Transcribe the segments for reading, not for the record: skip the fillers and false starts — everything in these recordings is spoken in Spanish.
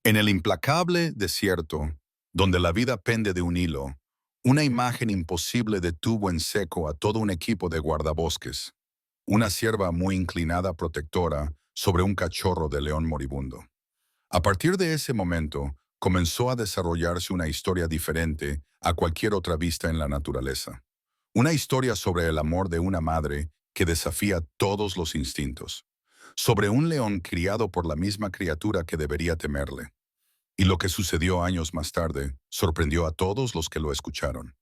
En el implacable desierto, donde la vida pende de un hilo, una imagen imposible detuvo en seco a todo un equipo de guardabosques, una cierva muy inclinada protectora sobre un cachorro de león moribundo. A partir de ese momento, comenzó a desarrollarse una historia diferente a cualquier otra vista en la naturaleza. Una historia sobre el amor de una madre que desafía todos los instintos. Sobre un león criado por la misma criatura que debería temerle. Y lo que sucedió años más tarde sorprendió a todos los que lo escucharon.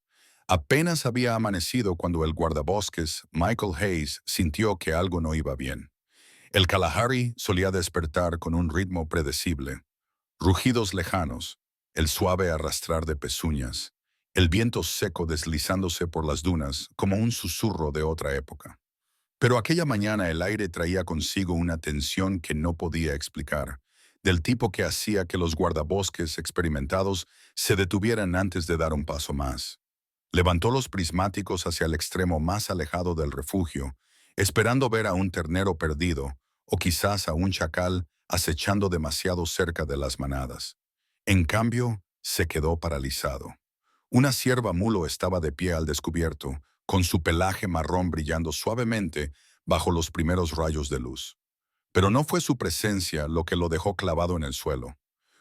Apenas había amanecido cuando el guardabosques, Michael Hayes, sintió que algo no iba bien. El Kalahari solía despertar con un ritmo predecible, rugidos lejanos, el suave arrastrar de pezuñas, el viento seco deslizándose por las dunas como un susurro de otra época. Pero aquella mañana el aire traía consigo una tensión que no podía explicar, del tipo que hacía que los guardabosques experimentados se detuvieran antes de dar un paso más. Levantó los prismáticos hacia el extremo más alejado del refugio, esperando ver a un ternero perdido, o quizás a un chacal acechando demasiado cerca de las manadas. En cambio, se quedó paralizado. Una cierva mulo estaba de pie al descubierto, con su pelaje marrón brillando suavemente bajo los primeros rayos de luz. Pero no fue su presencia lo que lo dejó clavado en el suelo.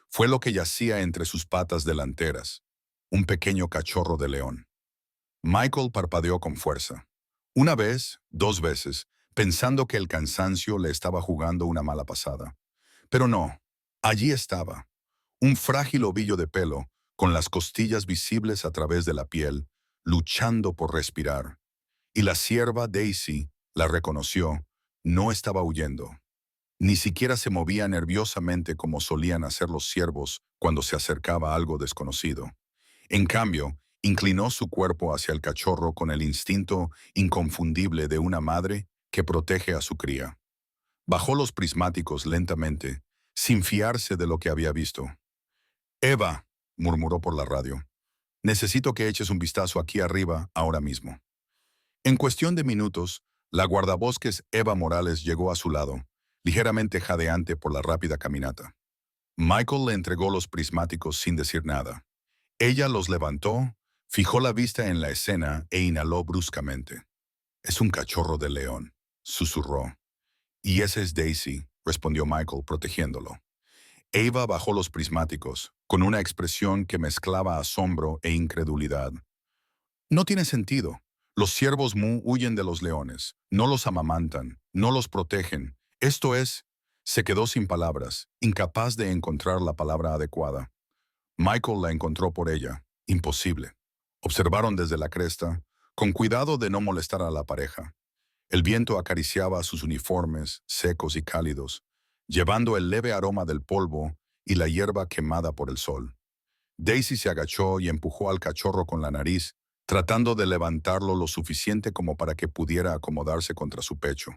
Fue lo que yacía entre sus patas delanteras, un pequeño cachorro de león. Michael parpadeó con fuerza. Una vez, dos veces, pensando que el cansancio le estaba jugando una mala pasada. Pero no, allí estaba, un frágil ovillo de pelo, con las costillas visibles a través de la piel, luchando por respirar. Y la cierva Daisy la reconoció, no estaba huyendo. Ni siquiera se movía nerviosamente como solían hacer los ciervos cuando se acercaba algo desconocido. En cambio, inclinó su cuerpo hacia el cachorro con el instinto inconfundible de una madre que protege a su cría. Bajó los prismáticos lentamente, sin fiarse de lo que había visto. «Eva», murmuró por la radio, «necesito que eches un vistazo aquí arriba ahora mismo». En cuestión de minutos, la guardabosques Eva Morales llegó a su lado, ligeramente jadeante por la rápida caminata. Michael le entregó los prismáticos sin decir nada. Ella los levantó, fijó la vista en la escena e inhaló bruscamente. «Es un cachorro de león», susurró. «Y ese es Daisy», respondió Michael, protegiéndolo. Eva bajó los prismáticos, con una expresión que mezclaba asombro e incredulidad. «No tiene sentido. Los ciervos Mu huyen de los leones, no los amamantan, no los protegen. Esto es...» Se quedó sin palabras, incapaz de encontrar la palabra adecuada. Michael la encontró por ella. Imposible. Observaron desde la cresta, con cuidado de no molestar a la pareja. El viento acariciaba sus uniformes, secos y cálidos, llevando el leve aroma del polvo y la hierba quemada por el sol. Daisy se agachó y empujó al cachorro con la nariz, tratando de levantarlo lo suficiente como para que pudiera acomodarse contra su pecho.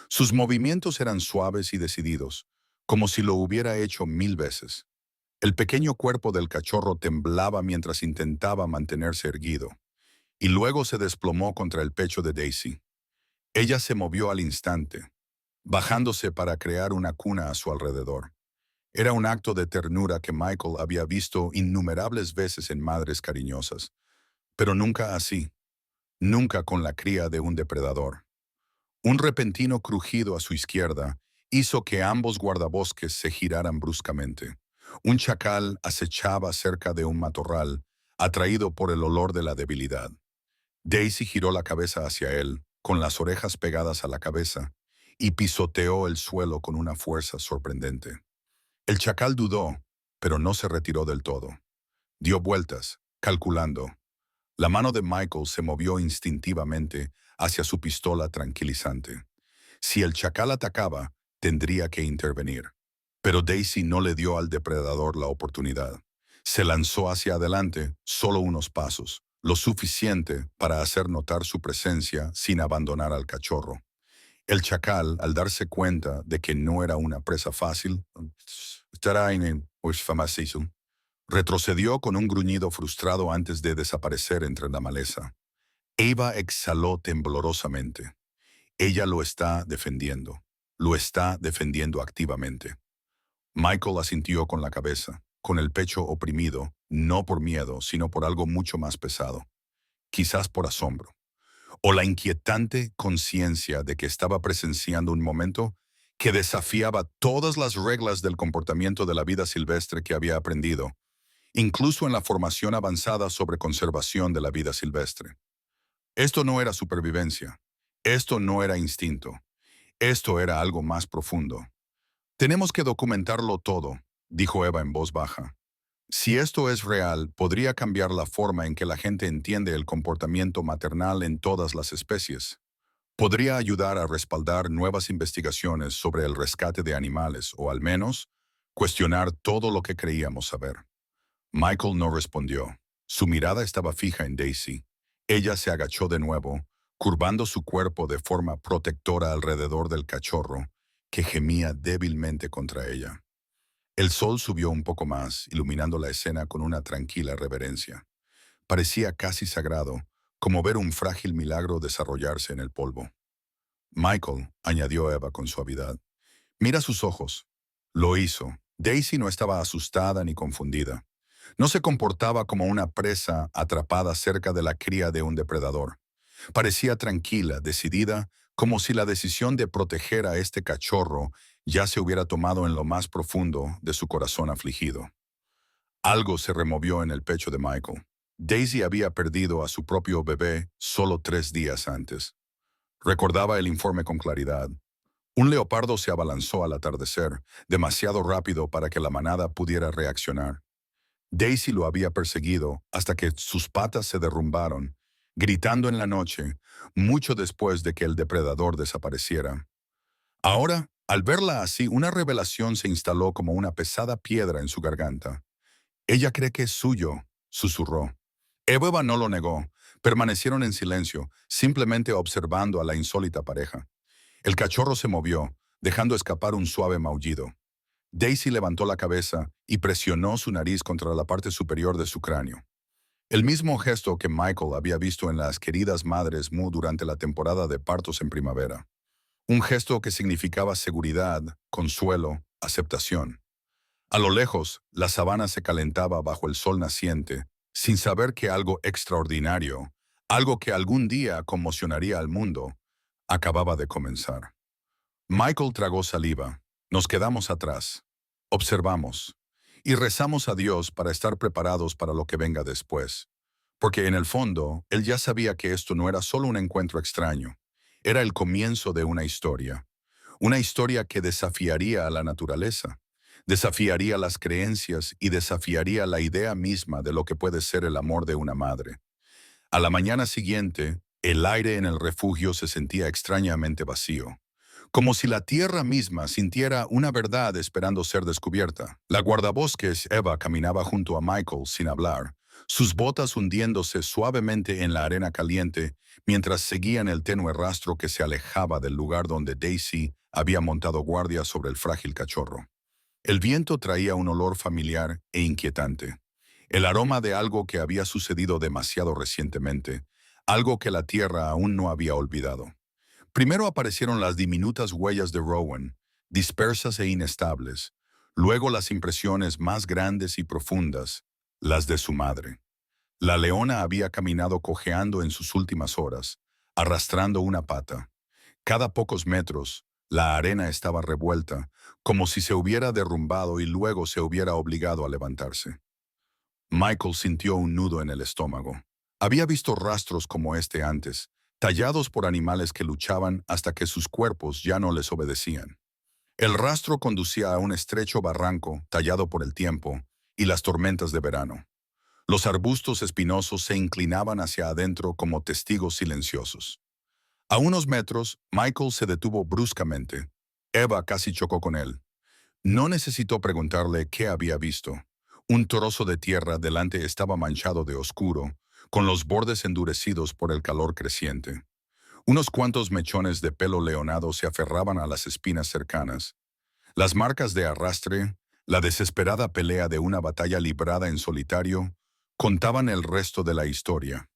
Sus movimientos eran suaves y decididos, como si lo hubiera hecho 1000 veces. El pequeño cuerpo del cachorro temblaba mientras intentaba mantenerse erguido, y luego se desplomó contra el pecho de Daisy. Ella se movió al instante, bajándose para crear una cuna a su alrededor. Era un acto de ternura que Michael había visto innumerables veces en madres cariñosas, pero nunca así, nunca con la cría de un depredador. Un repentino crujido a su izquierda hizo que ambos guardabosques se giraran bruscamente. Un chacal acechaba cerca de un matorral, atraído por el olor de la debilidad. Daisy giró la cabeza hacia él, con las orejas pegadas a la cabeza, y pisoteó el suelo con una fuerza sorprendente. El chacal dudó, pero no se retiró del todo. Dio vueltas, calculando. La mano de Michael se movió instintivamente hacia su pistola tranquilizante. Si el chacal atacaba, tendría que intervenir. Pero Daisy no le dio al depredador la oportunidad. Se lanzó hacia adelante, solo unos pasos, lo suficiente para hacer notar su presencia sin abandonar al cachorro. El chacal, al darse cuenta de que no era una presa fácil, retrocedió con un gruñido frustrado antes de desaparecer entre la maleza. Eva exhaló temblorosamente. Ella lo está defendiendo activamente. Michael asintió con la cabeza, con el pecho oprimido, no por miedo, sino por algo mucho más pesado, quizás por asombro, o la inquietante conciencia de que estaba presenciando un momento que desafiaba todas las reglas del comportamiento de la vida silvestre que había aprendido, incluso en la formación avanzada sobre conservación de la vida silvestre. Esto no era supervivencia, esto no era instinto, esto era algo más profundo. Tenemos que documentarlo todo, dijo Eva en voz baja. Si esto es real, podría cambiar la forma en que la gente entiende el comportamiento maternal en todas las especies. Podría ayudar a respaldar nuevas investigaciones sobre el rescate de animales o al menos cuestionar todo lo que creíamos saber. Michael no respondió. Su mirada estaba fija en Daisy. Ella se agachó de nuevo, curvando su cuerpo de forma protectora alrededor del cachorro, que gemía débilmente contra ella. El sol subió un poco más, iluminando la escena con una tranquila reverencia. Parecía casi sagrado, como ver un frágil milagro desarrollarse en el polvo. Michael, añadió Eva con suavidad, mira sus ojos. Lo hizo. Daisy no estaba asustada ni confundida. No se comportaba como una presa atrapada cerca de la cría de un depredador. Parecía tranquila, decidida, como si la decisión de proteger a este cachorro ya se hubiera tomado en lo más profundo de su corazón afligido. Algo se removió en el pecho de Michael. Daisy había perdido a su propio bebé solo 3 días antes. Recordaba el informe con claridad. Un leopardo se abalanzó al atardecer, demasiado rápido para que la manada pudiera reaccionar. Daisy lo había perseguido hasta que sus patas se derrumbaron, gritando en la noche, mucho después de que el depredador desapareciera. Ahora, al verla así, una revelación se instaló como una pesada piedra en su garganta. Ella cree que es suyo, susurró. Eva no lo negó. Permanecieron en silencio, simplemente observando a la insólita pareja. El cachorro se movió, dejando escapar un suave maullido. Daisy levantó la cabeza y presionó su nariz contra la parte superior de su cráneo. El mismo gesto que Michael había visto en las queridas madres Mu durante la temporada de partos en primavera. Un gesto que significaba seguridad, consuelo, aceptación. A lo lejos, la sabana se calentaba bajo el sol naciente, sin saber que algo extraordinario, algo que algún día conmocionaría al mundo, acababa de comenzar. Michael tragó saliva. Nos quedamos atrás. Observamos. Y rezamos a Dios para estar preparados para lo que venga después. Porque en el fondo, él ya sabía que esto no era solo un encuentro extraño. Era el comienzo de una historia. Una historia que desafiaría a la naturaleza. Desafiaría las creencias y desafiaría la idea misma de lo que puede ser el amor de una madre. A la mañana siguiente, el aire en el refugio se sentía extrañamente vacío, como si la tierra misma sintiera una verdad esperando ser descubierta. La guardabosques Eva caminaba junto a Michael sin hablar, sus botas hundiéndose suavemente en la arena caliente mientras seguían el tenue rastro que se alejaba del lugar donde Daisy había montado guardia sobre el frágil cachorro. El viento traía un olor familiar e inquietante, el aroma de algo que había sucedido demasiado recientemente, algo que la tierra aún no había olvidado. Primero aparecieron las diminutas huellas de Rowan, dispersas e inestables, luego las impresiones más grandes y profundas, las de su madre. La leona había caminado cojeando en sus últimas horas, arrastrando una pata. Cada pocos metros, la arena estaba revuelta, como si se hubiera derrumbado y luego se hubiera obligado a levantarse. Michael sintió un nudo en el estómago. Había visto rastros como este antes, tallados por animales que luchaban hasta que sus cuerpos ya no les obedecían. El rastro conducía a un estrecho barranco tallado por el tiempo y las tormentas de verano. Los arbustos espinosos se inclinaban hacia adentro como testigos silenciosos. A unos metros, Michael se detuvo bruscamente. Eva casi chocó con él. No necesitó preguntarle qué había visto. Un trozo de tierra delante estaba manchado de oscuro, con los bordes endurecidos por el calor creciente. Unos cuantos mechones de pelo leonado se aferraban a las espinas cercanas. Las marcas de arrastre, la desesperada pelea de una batalla librada en solitario, contaban el resto de la historia.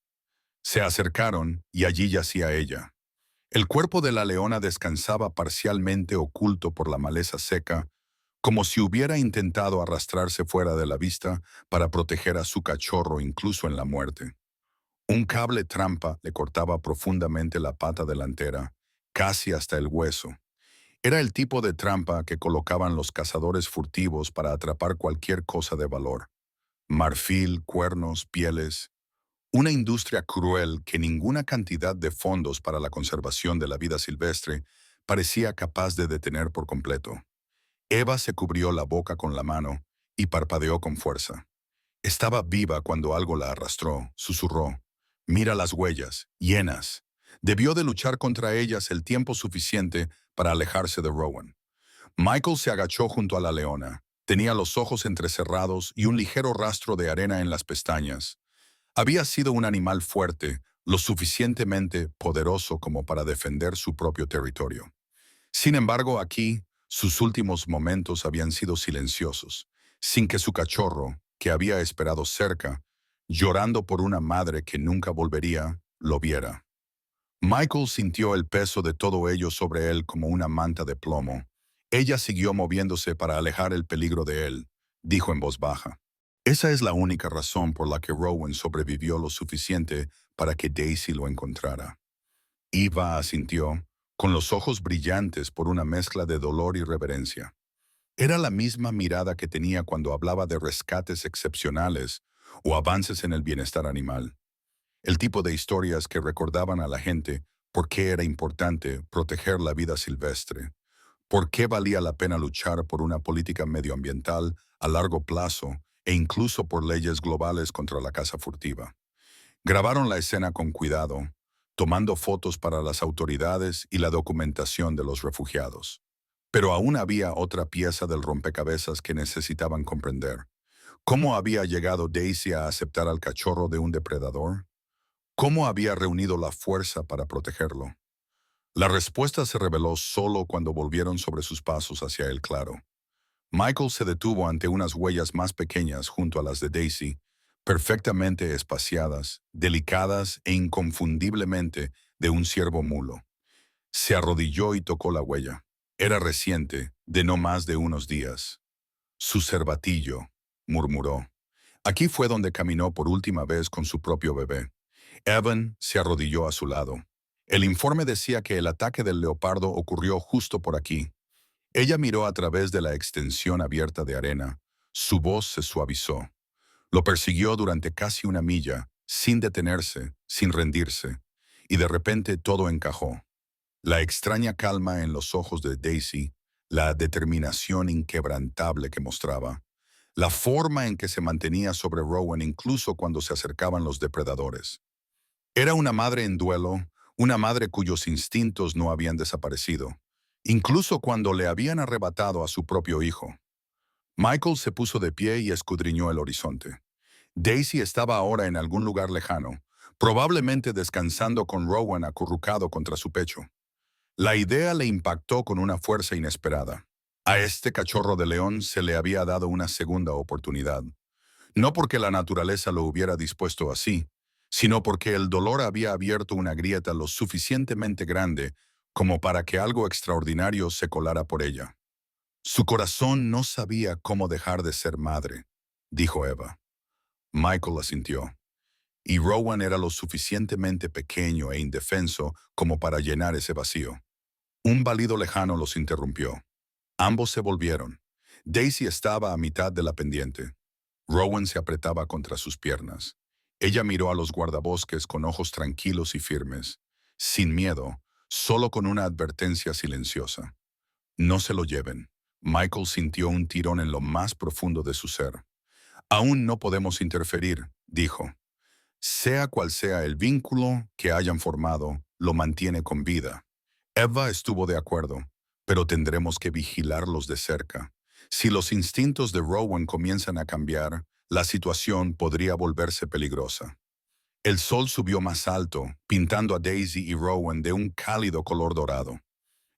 Se acercaron y allí yacía ella. El cuerpo de la leona descansaba parcialmente oculto por la maleza seca, como si hubiera intentado arrastrarse fuera de la vista para proteger a su cachorro incluso en la muerte. Un cable trampa le cortaba profundamente la pata delantera, casi hasta el hueso. Era el tipo de trampa que colocaban los cazadores furtivos para atrapar cualquier cosa de valor. Marfil, cuernos, pieles. Una industria cruel que ninguna cantidad de fondos para la conservación de la vida silvestre parecía capaz de detener por completo. Eva se cubrió la boca con la mano y parpadeó con fuerza. Estaba viva cuando algo la arrastró, susurró. Mira las huellas, llenas. Debió de luchar contra ellas el tiempo suficiente para alejarse de Rowan. Michael se agachó junto a la leona. Tenía los ojos entrecerrados y un ligero rastro de arena en las pestañas. Había sido un animal fuerte, lo suficientemente poderoso como para defender su propio territorio. Sin embargo, aquí, sus últimos momentos habían sido silenciosos, sin que su cachorro, que había esperado cerca, llorando por una madre que nunca volvería, lo viera. Michael sintió el peso de todo ello sobre él como una manta de plomo. Ella siguió moviéndose para alejar el peligro de él, dijo en voz baja. Esa es la única razón por la que Rowan sobrevivió lo suficiente para que Daisy lo encontrara. Eva asintió, con los ojos brillantes por una mezcla de dolor y reverencia. Era la misma mirada que tenía cuando hablaba de rescates excepcionales o avances en el bienestar animal. El tipo de historias que recordaban a la gente por qué era importante proteger la vida silvestre, por qué valía la pena luchar por una política medioambiental a largo plazo e incluso por leyes globales contra la caza furtiva. Grabaron la escena con cuidado, tomando fotos para las autoridades y la documentación de los refugiados. Pero aún había otra pieza del rompecabezas que necesitaban comprender. ¿Cómo había llegado Daisy a aceptar al cachorro de un depredador? ¿Cómo había reunido la fuerza para protegerlo? La respuesta se reveló solo cuando volvieron sobre sus pasos hacia el claro. Michael se detuvo ante unas huellas más pequeñas junto a las de Daisy, perfectamente espaciadas, delicadas e inconfundiblemente de un ciervo mulo. Se arrodilló y tocó la huella. Era reciente, de no más de unos días. Su cervatillo, murmuró. Aquí fue donde caminó por última vez con su propio bebé. Evan se arrodilló a su lado. El informe decía que el ataque del leopardo ocurrió justo por aquí. Ella miró a través de la extensión abierta de arena. Su voz se suavizó. Lo persiguió durante casi una milla, sin detenerse, sin rendirse. Y de repente todo encajó. La extraña calma en los ojos de Daisy, la determinación inquebrantable que mostraba, la forma en que se mantenía sobre Rowan incluso cuando se acercaban los depredadores. Era una madre en duelo, una madre cuyos instintos no habían desaparecido, incluso cuando le habían arrebatado a su propio hijo. Michael se puso de pie y escudriñó el horizonte. Daisy estaba ahora en algún lugar lejano, probablemente descansando con Rowan acurrucado contra su pecho. La idea le impactó con una fuerza inesperada. A este cachorro de león se le había dado una segunda oportunidad. No porque la naturaleza lo hubiera dispuesto así, sino porque el dolor había abierto una grieta lo suficientemente grande como para que algo extraordinario se colara por ella. Su corazón no sabía cómo dejar de ser madre, dijo Eva. Michael asintió. Y Rowan era lo suficientemente pequeño e indefenso como para llenar ese vacío. Un balido lejano los interrumpió. Ambos se volvieron. Daisy estaba a mitad de la pendiente. Rowan se apretaba contra sus piernas. Ella miró a los guardabosques con ojos tranquilos y firmes, sin miedo, solo con una advertencia silenciosa. No se lo lleven. Michael sintió un tirón en lo más profundo de su ser. Aún no podemos interferir, dijo. Sea cual sea el vínculo que hayan formado, lo mantiene con vida. Eva estuvo de acuerdo, pero tendremos que vigilarlos de cerca. Si los instintos de Rowan comienzan a cambiar, la situación podría volverse peligrosa. El sol subió más alto, pintando a Daisy y Rowan de un cálido color dorado.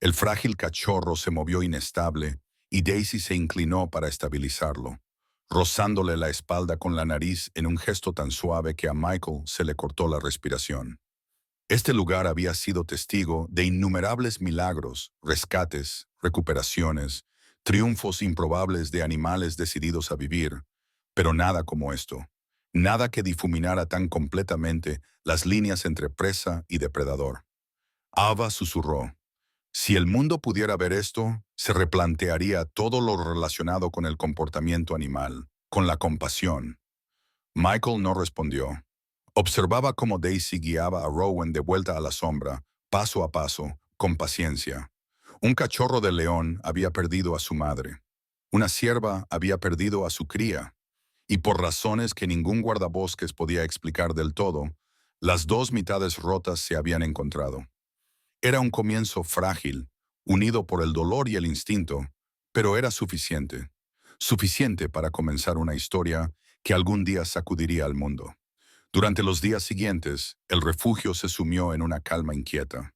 El frágil cachorro se movió inestable y Daisy se inclinó para estabilizarlo, rozándole la espalda con la nariz en un gesto tan suave que a Michael se le cortó la respiración. Este lugar había sido testigo de innumerables milagros, rescates, recuperaciones, triunfos improbables de animales decididos a vivir, pero nada como esto. Nada que difuminara tan completamente las líneas entre presa y depredador. Ava susurró: si el mundo pudiera ver esto, se replantearía todo lo relacionado con el comportamiento animal, con la compasión. Michael no respondió. Observaba cómo Daisy guiaba a Rowan de vuelta a la sombra, paso a paso, con paciencia. Un cachorro de león había perdido a su madre. Una cierva había perdido a su cría. Y por razones que ningún guardabosques podía explicar del todo, las dos mitades rotas se habían encontrado. Era un comienzo frágil, unido por el dolor y el instinto, pero era suficiente. Suficiente para comenzar una historia que algún día sacudiría al mundo. Durante los días siguientes, el refugio se sumió en una calma inquieta.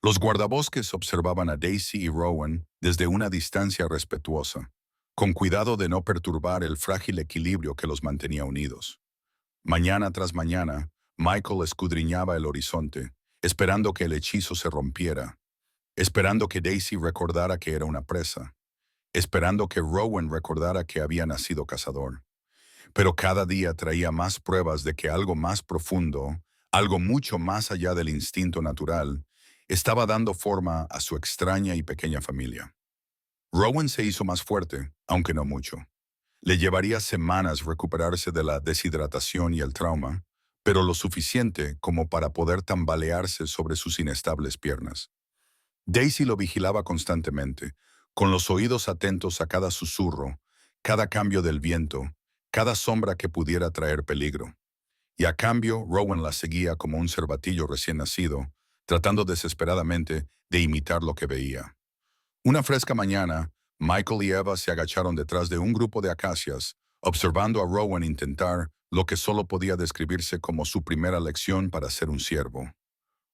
Los guardabosques observaban a Daisy y Rowan desde una distancia respetuosa, con cuidado de no perturbar el frágil equilibrio que los mantenía unidos. Mañana tras mañana, Michael escudriñaba el horizonte, esperando que el hechizo se rompiera, esperando que Daisy recordara que era una presa, esperando que Rowan recordara que había nacido cazador. Pero cada día traía más pruebas de que algo más profundo, algo mucho más allá del instinto natural, estaba dando forma a su extraña y pequeña familia. Rowan se hizo más fuerte, aunque no mucho. Le llevaría semanas recuperarse de la deshidratación y el trauma, pero lo suficiente como para poder tambalearse sobre sus inestables piernas. Daisy lo vigilaba constantemente, con los oídos atentos a cada susurro, cada cambio del viento, cada sombra que pudiera traer peligro. Y a cambio, Rowan la seguía como un cervatillo recién nacido, tratando desesperadamente de imitar lo que veía. Una fresca mañana, Michael y Eva se agacharon detrás de un grupo de acacias, observando a Rowan intentar lo que solo podía describirse como su primera lección para ser un ciervo.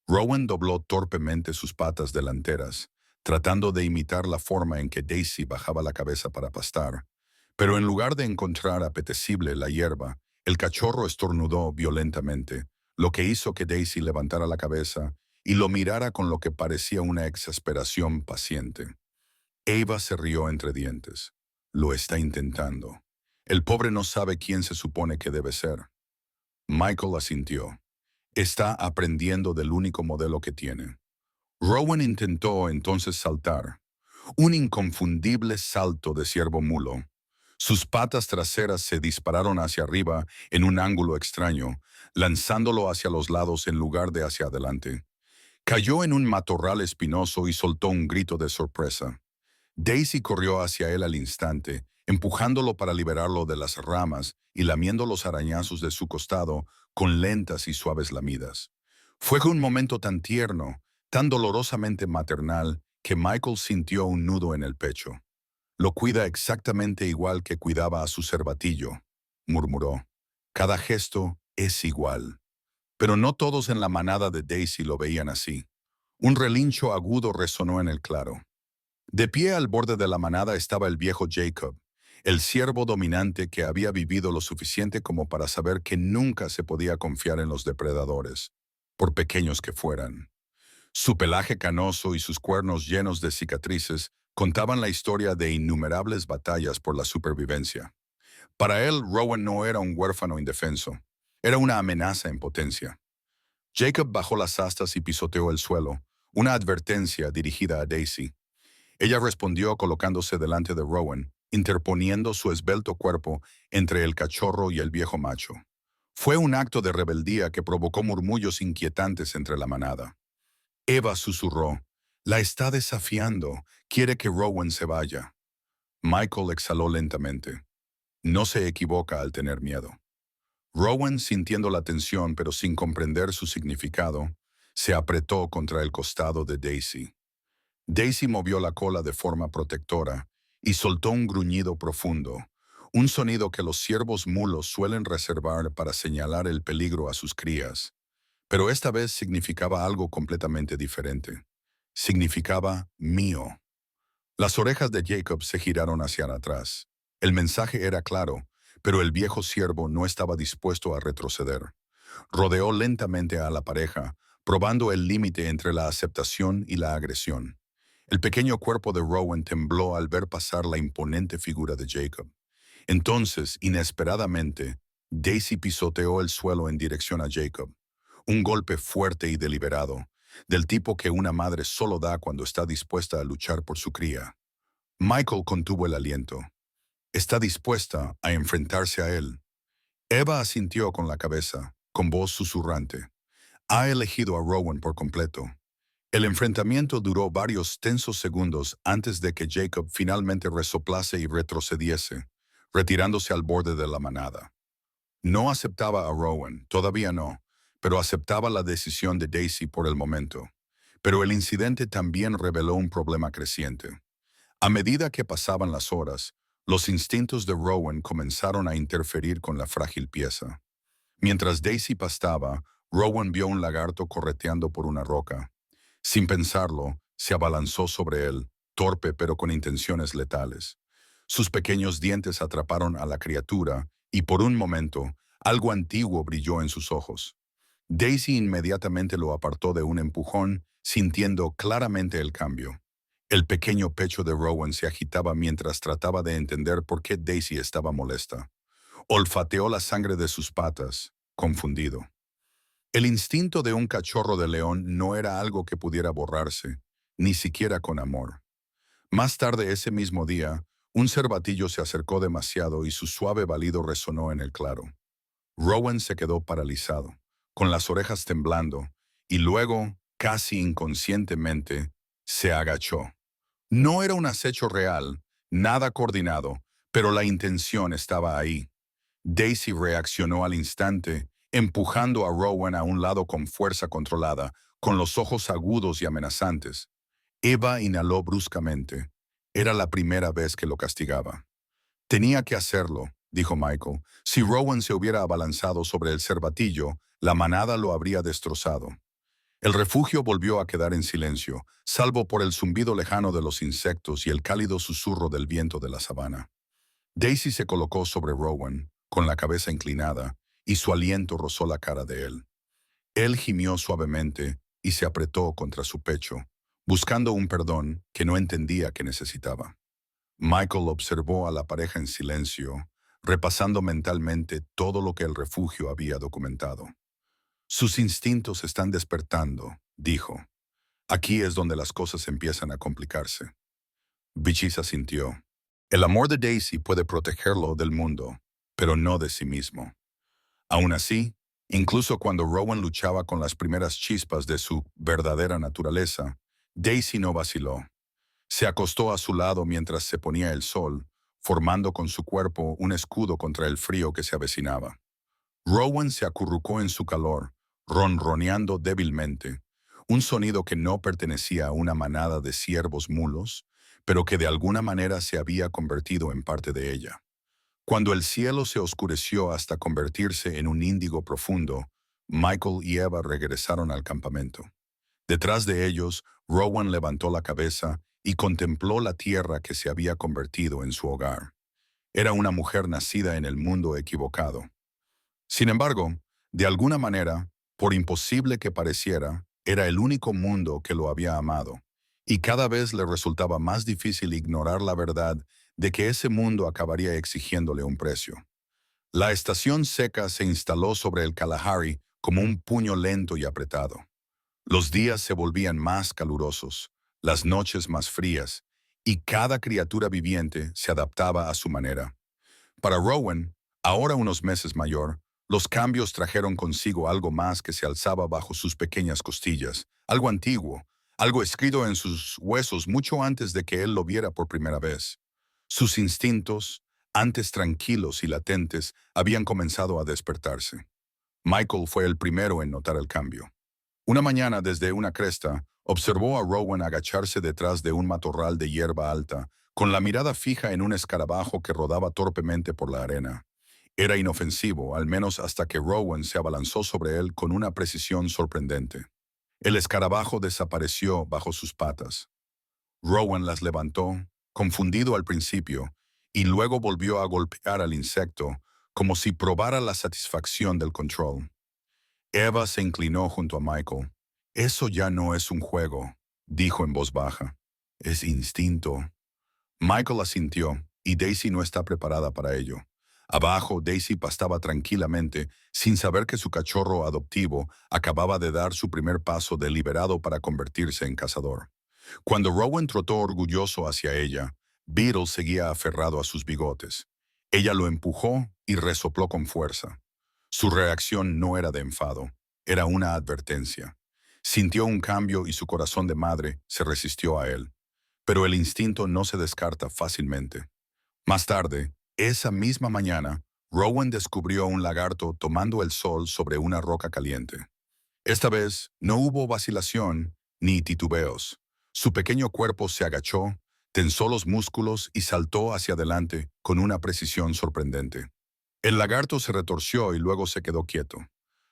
Rowan dobló torpemente sus patas delanteras, tratando de imitar la forma en que Daisy bajaba la cabeza para pastar. Pero en lugar de encontrar apetecible la hierba, el cachorro estornudó violentamente, lo que hizo que Daisy levantara la cabeza y lo mirara con lo que parecía una exasperación paciente. Eva se rió entre dientes. Lo está intentando. El pobre no sabe quién se supone que debe ser. Michael asintió. Está aprendiendo del único modelo que tiene. Rowan intentó entonces saltar. Un inconfundible salto de ciervo mulo. Sus patas traseras se dispararon hacia arriba en un ángulo extraño, lanzándolo hacia los lados en lugar de hacia adelante. Cayó en un matorral espinoso y soltó un grito de sorpresa. Daisy corrió hacia él al instante, empujándolo para liberarlo de las ramas y lamiendo los arañazos de su costado con lentas y suaves lamidas. Fue un momento tan tierno, tan dolorosamente maternal, que Michael sintió un nudo en el pecho. Lo cuida exactamente igual que cuidaba a su cervatillo, murmuró. Cada gesto es igual. Pero no todos en la manada de Daisy lo veían así. Un relincho agudo resonó en el claro. De pie al borde de la manada estaba el viejo Jacob, el ciervo dominante que había vivido lo suficiente como para saber que nunca se podía confiar en los depredadores, por pequeños que fueran. Su pelaje canoso y sus cuernos llenos de cicatrices contaban la historia de innumerables batallas por la supervivencia. Para él, Rowan no era un huérfano indefenso, era una amenaza en potencia. Jacob bajó las astas y pisoteó el suelo, una advertencia dirigida a Daisy. Ella respondió colocándose delante de Rowan, interponiendo su esbelto cuerpo entre el cachorro y el viejo macho. Fue un acto de rebeldía que provocó murmullos inquietantes entre la manada. Eva susurró: «La está desafiando, quiere que Rowan se vaya». Michael exhaló lentamente. No se equivoca al tener miedo. Rowan, sintiendo la tensión pero sin comprender su significado, se apretó contra el costado de Daisy. Daisy movió la cola de forma protectora y soltó un gruñido profundo, un sonido que los ciervos mulos suelen reservar para señalar el peligro a sus crías. Pero esta vez significaba algo completamente diferente. Significaba mío. Las orejas de Jacob se giraron hacia atrás. El mensaje era claro, pero el viejo ciervo no estaba dispuesto a retroceder. Rodeó lentamente a la pareja, probando el límite entre la aceptación y la agresión. El pequeño cuerpo de Rowan tembló al ver pasar la imponente figura de Jacob. Entonces, inesperadamente, Daisy pisoteó el suelo en dirección a Jacob. Un golpe fuerte y deliberado, del tipo que una madre solo da cuando está dispuesta a luchar por su cría. Michael contuvo el aliento. Está dispuesta a enfrentarse a él. Eva asintió con la cabeza, con voz susurrante. Ha elegido a Rowan por completo. El enfrentamiento duró varios tensos segundos antes de que Jacob finalmente resoplase y retrocediese, retirándose al borde de la manada. No aceptaba a Rowan, todavía no, pero aceptaba la decisión de Daisy por el momento. Pero el incidente también reveló un problema creciente. A medida que pasaban las horas, los instintos de Rowan comenzaron a interferir con la frágil pieza. Mientras Daisy pastaba, Rowan vio un lagarto correteando por una roca. Sin pensarlo, se abalanzó sobre él, torpe pero con intenciones letales. Sus pequeños dientes atraparon a la criatura y por un momento, algo antiguo brilló en sus ojos. Daisy inmediatamente lo apartó de un empujón, sintiendo claramente el cambio. El pequeño pecho de Rowan se agitaba mientras trataba de entender por qué Daisy estaba molesta. Olfateó la sangre de sus patas, confundido. El instinto de un cachorro de león no era algo que pudiera borrarse, ni siquiera con amor. Más tarde ese mismo día, un cervatillo se acercó demasiado y su suave balido resonó en el claro. Rowan se quedó paralizado, con las orejas temblando, y luego, casi inconscientemente, se agachó. No era un acecho real, nada coordinado, pero la intención estaba ahí. Daisy reaccionó al instante, empujando a Rowan a un lado con fuerza controlada, con los ojos agudos y amenazantes. Eva inhaló bruscamente. Era la primera vez que lo castigaba. Tenía que hacerlo, dijo Michael. Si Rowan se hubiera abalanzado sobre el cervatillo, la manada lo habría destrozado. El refugio volvió a quedar en silencio, salvo por el zumbido lejano de los insectos y el cálido susurro del viento de la sabana. Daisy se colocó sobre Rowan, con la cabeza inclinada, y su aliento rozó la cara de él. Él gimió suavemente y se apretó contra su pecho, buscando un perdón que no entendía que necesitaba. Michael observó a la pareja en silencio, repasando mentalmente todo lo que el refugio había documentado. Sus instintos están despertando, dijo. Aquí es donde las cosas empiezan a complicarse. Bichis asintió. El amor de Daisy puede protegerlo del mundo, pero no de sí mismo. Aún así, incluso cuando Rowan luchaba con las primeras chispas de su verdadera naturaleza, Daisy no vaciló. Se acostó a su lado mientras se ponía el sol, formando con su cuerpo un escudo contra el frío que se avecinaba. Rowan se acurrucó en su calor, ronroneando débilmente, un sonido que no pertenecía a una manada de ciervos mulos, pero que de alguna manera se había convertido en parte de ella. Cuando el cielo se oscureció hasta convertirse en un índigo profundo, Michael y Eva regresaron al campamento. Detrás de ellos, Rowan levantó la cabeza y contempló la tierra que se había convertido en su hogar. Era una mujer nacida en el mundo equivocado. Sin embargo, de alguna manera, por imposible que pareciera, era el único mundo que lo había amado, y cada vez le resultaba más difícil ignorar la verdad de que ese mundo acabaría exigiéndole un precio. La estación seca se instaló sobre el Kalahari como un puño lento y apretado. Los días se volvían más calurosos, las noches más frías, y cada criatura viviente se adaptaba a su manera. Para Rowan, ahora unos meses mayor, los cambios trajeron consigo algo más que se alzaba bajo sus pequeñas costillas, algo antiguo, algo escrito en sus huesos mucho antes de que él lo viera por primera vez. Sus instintos, antes tranquilos y latentes, habían comenzado a despertarse. Michael fue el primero en notar el cambio. Una mañana, desde una cresta, observó a Rowan agacharse detrás de un matorral de hierba alta, con la mirada fija en un escarabajo que rodaba torpemente por la arena. Era inofensivo, al menos hasta que Rowan se abalanzó sobre él con una precisión sorprendente. El escarabajo desapareció bajo sus patas. Rowan las levantó, confundido al principio, y luego volvió a golpear al insecto, como si probara la satisfacción del control. Eva se inclinó junto a Michael. «Eso ya no es un juego», dijo en voz baja. Es instinto. Michael asintió, y Daisy no está preparada para ello. Abajo, Daisy pastaba tranquilamente, sin saber que su cachorro adoptivo acababa de dar su primer paso deliberado para convertirse en cazador. Cuando Rowan trotó orgulloso hacia ella, Beetle seguía aferrado a sus bigotes. Ella lo empujó y resopló con fuerza. Su reacción no era de enfado, era una advertencia. Sintió un cambio y su corazón de madre se resistió a él. Pero el instinto no se descarta fácilmente. Más tarde, esa misma mañana, Rowan descubrió un lagarto tomando el sol sobre una roca caliente. Esta vez no hubo vacilación ni titubeos. Su pequeño cuerpo se agachó, tensó los músculos y saltó hacia adelante con una precisión sorprendente. El lagarto se retorció y luego se quedó quieto.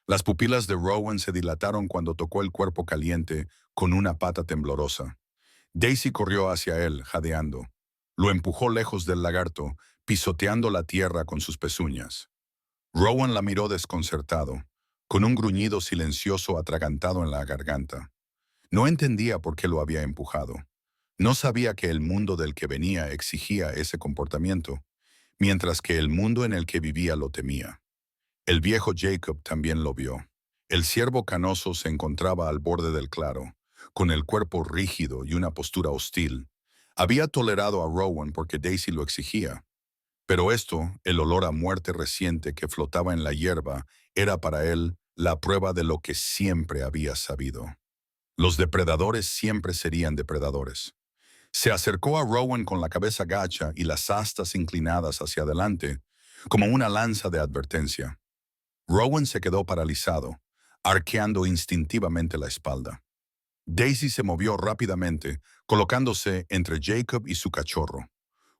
Las pupilas de Rowan se dilataron cuando tocó el cuerpo caliente con una pata temblorosa. Daisy corrió hacia él, jadeando. Lo empujó lejos del lagarto, pisoteando la tierra con sus pezuñas. Rowan la miró desconcertado, con un gruñido silencioso atragantado en la garganta. No entendía por qué lo había empujado. No sabía que el mundo del que venía exigía ese comportamiento, mientras que el mundo en el que vivía lo temía. El viejo Jacob también lo vio. El ciervo canoso se encontraba al borde del claro, con el cuerpo rígido y una postura hostil. Había tolerado a Rowan porque Daisy lo exigía. Pero esto, el olor a muerte reciente que flotaba en la hierba, era para él la prueba de lo que siempre había sabido. Los depredadores siempre serían depredadores. Se acercó a Rowan con la cabeza gacha y las astas inclinadas hacia adelante, como una lanza de advertencia. Rowan se quedó paralizado, arqueando instintivamente la espalda. Daisy se movió rápidamente, colocándose entre Jacob y su cachorro.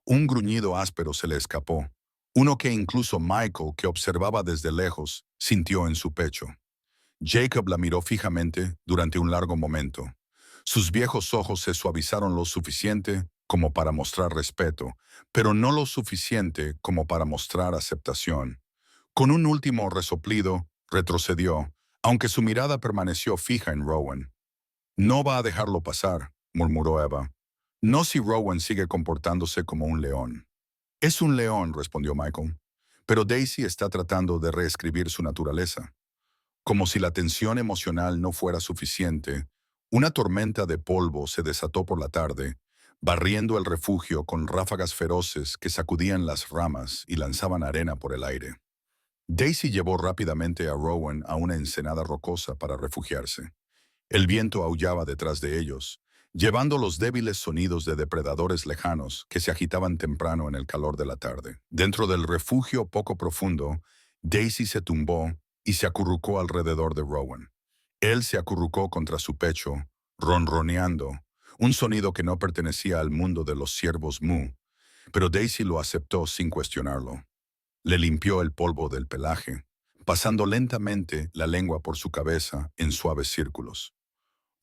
Un gruñido áspero se le escapó, uno que incluso Michael, que observaba desde lejos, sintió en su pecho. Jacob la miró fijamente durante un largo momento. Sus viejos ojos se suavizaron lo suficiente como para mostrar respeto, pero no lo suficiente como para mostrar aceptación. Con un último resoplido, retrocedió, aunque su mirada permaneció fija en Rowan. No va a dejarlo pasar, murmuró Eva. No si Rowan sigue comportándose como un león. Es un león, respondió Michael. Pero Daisy está tratando de reescribir su naturaleza. Como si la tensión emocional no fuera suficiente, una tormenta de polvo se desató por la tarde, barriendo el refugio con ráfagas feroces que sacudían las ramas y lanzaban arena por el aire. Daisy llevó rápidamente a Rowan a una ensenada rocosa para refugiarse. El viento aullaba detrás de ellos, llevando los débiles sonidos de depredadores lejanos que se agitaban temprano en el calor de la tarde. Dentro del refugio poco profundo, Daisy se tumbó y se acurrucó alrededor de Rowan. Él se acurrucó contra su pecho, ronroneando, un sonido que no pertenecía al mundo de los ciervos Mu, pero Daisy lo aceptó sin cuestionarlo. Le limpió el polvo del pelaje, pasando lentamente la lengua por su cabeza en suaves círculos.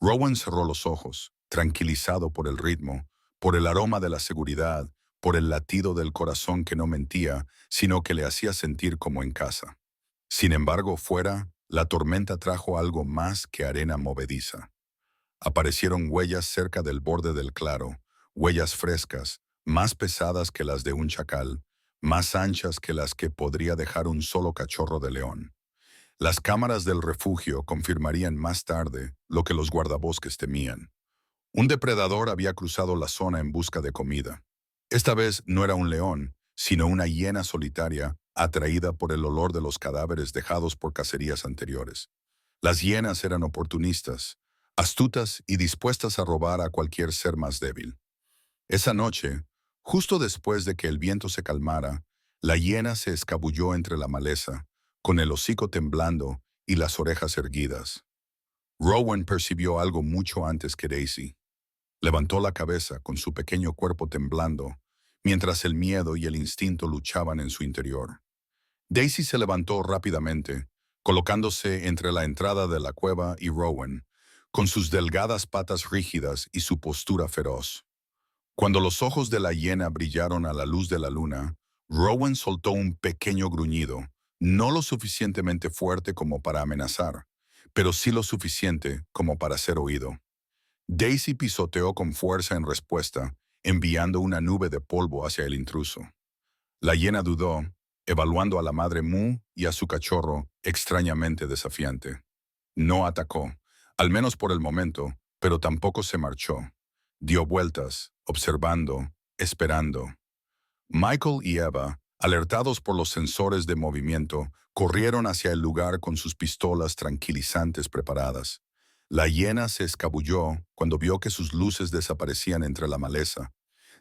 Rowan cerró los ojos, tranquilizado por el ritmo, por el aroma de la seguridad, por el latido del corazón que no mentía, sino que le hacía sentir como en casa. Sin embargo, fuera, la tormenta trajo algo más que arena movediza. Aparecieron huellas cerca del borde del claro, huellas frescas, más pesadas que las de un chacal, más anchas que las que podría dejar un solo cachorro de león. Las cámaras del refugio confirmarían más tarde lo que los guardabosques temían. Un depredador había cruzado la zona en busca de comida. Esta vez no era un león, sino una hiena solitaria atraída por el olor de los cadáveres dejados por cacerías anteriores. Las hienas eran oportunistas, astutas y dispuestas a robar a cualquier ser más débil. Esa noche, justo después de que el viento se calmara, la hiena se escabulló entre la maleza, con el hocico temblando y las orejas erguidas. Rowan percibió algo mucho antes que Daisy. Levantó la cabeza con su pequeño cuerpo temblando, mientras el miedo y el instinto luchaban en su interior. Daisy se levantó rápidamente, colocándose entre la entrada de la cueva y Rowan, con sus delgadas patas rígidas y su postura feroz. Cuando los ojos de la hiena brillaron a la luz de la luna, Rowan soltó un pequeño gruñido, no lo suficientemente fuerte como para amenazar, pero sí lo suficiente como para ser oído. Daisy pisoteó con fuerza en respuesta, enviando una nube de polvo hacia el intruso. La hiena dudó, evaluando a la madre Mu y a su cachorro extrañamente desafiante. No atacó, al menos por el momento, pero tampoco se marchó. Dio vueltas, observando, esperando. Michael y Eva, alertados por los sensores de movimiento, corrieron hacia el lugar con sus pistolas tranquilizantes preparadas. La hiena se escabulló cuando vio que sus luces desaparecían entre la maleza,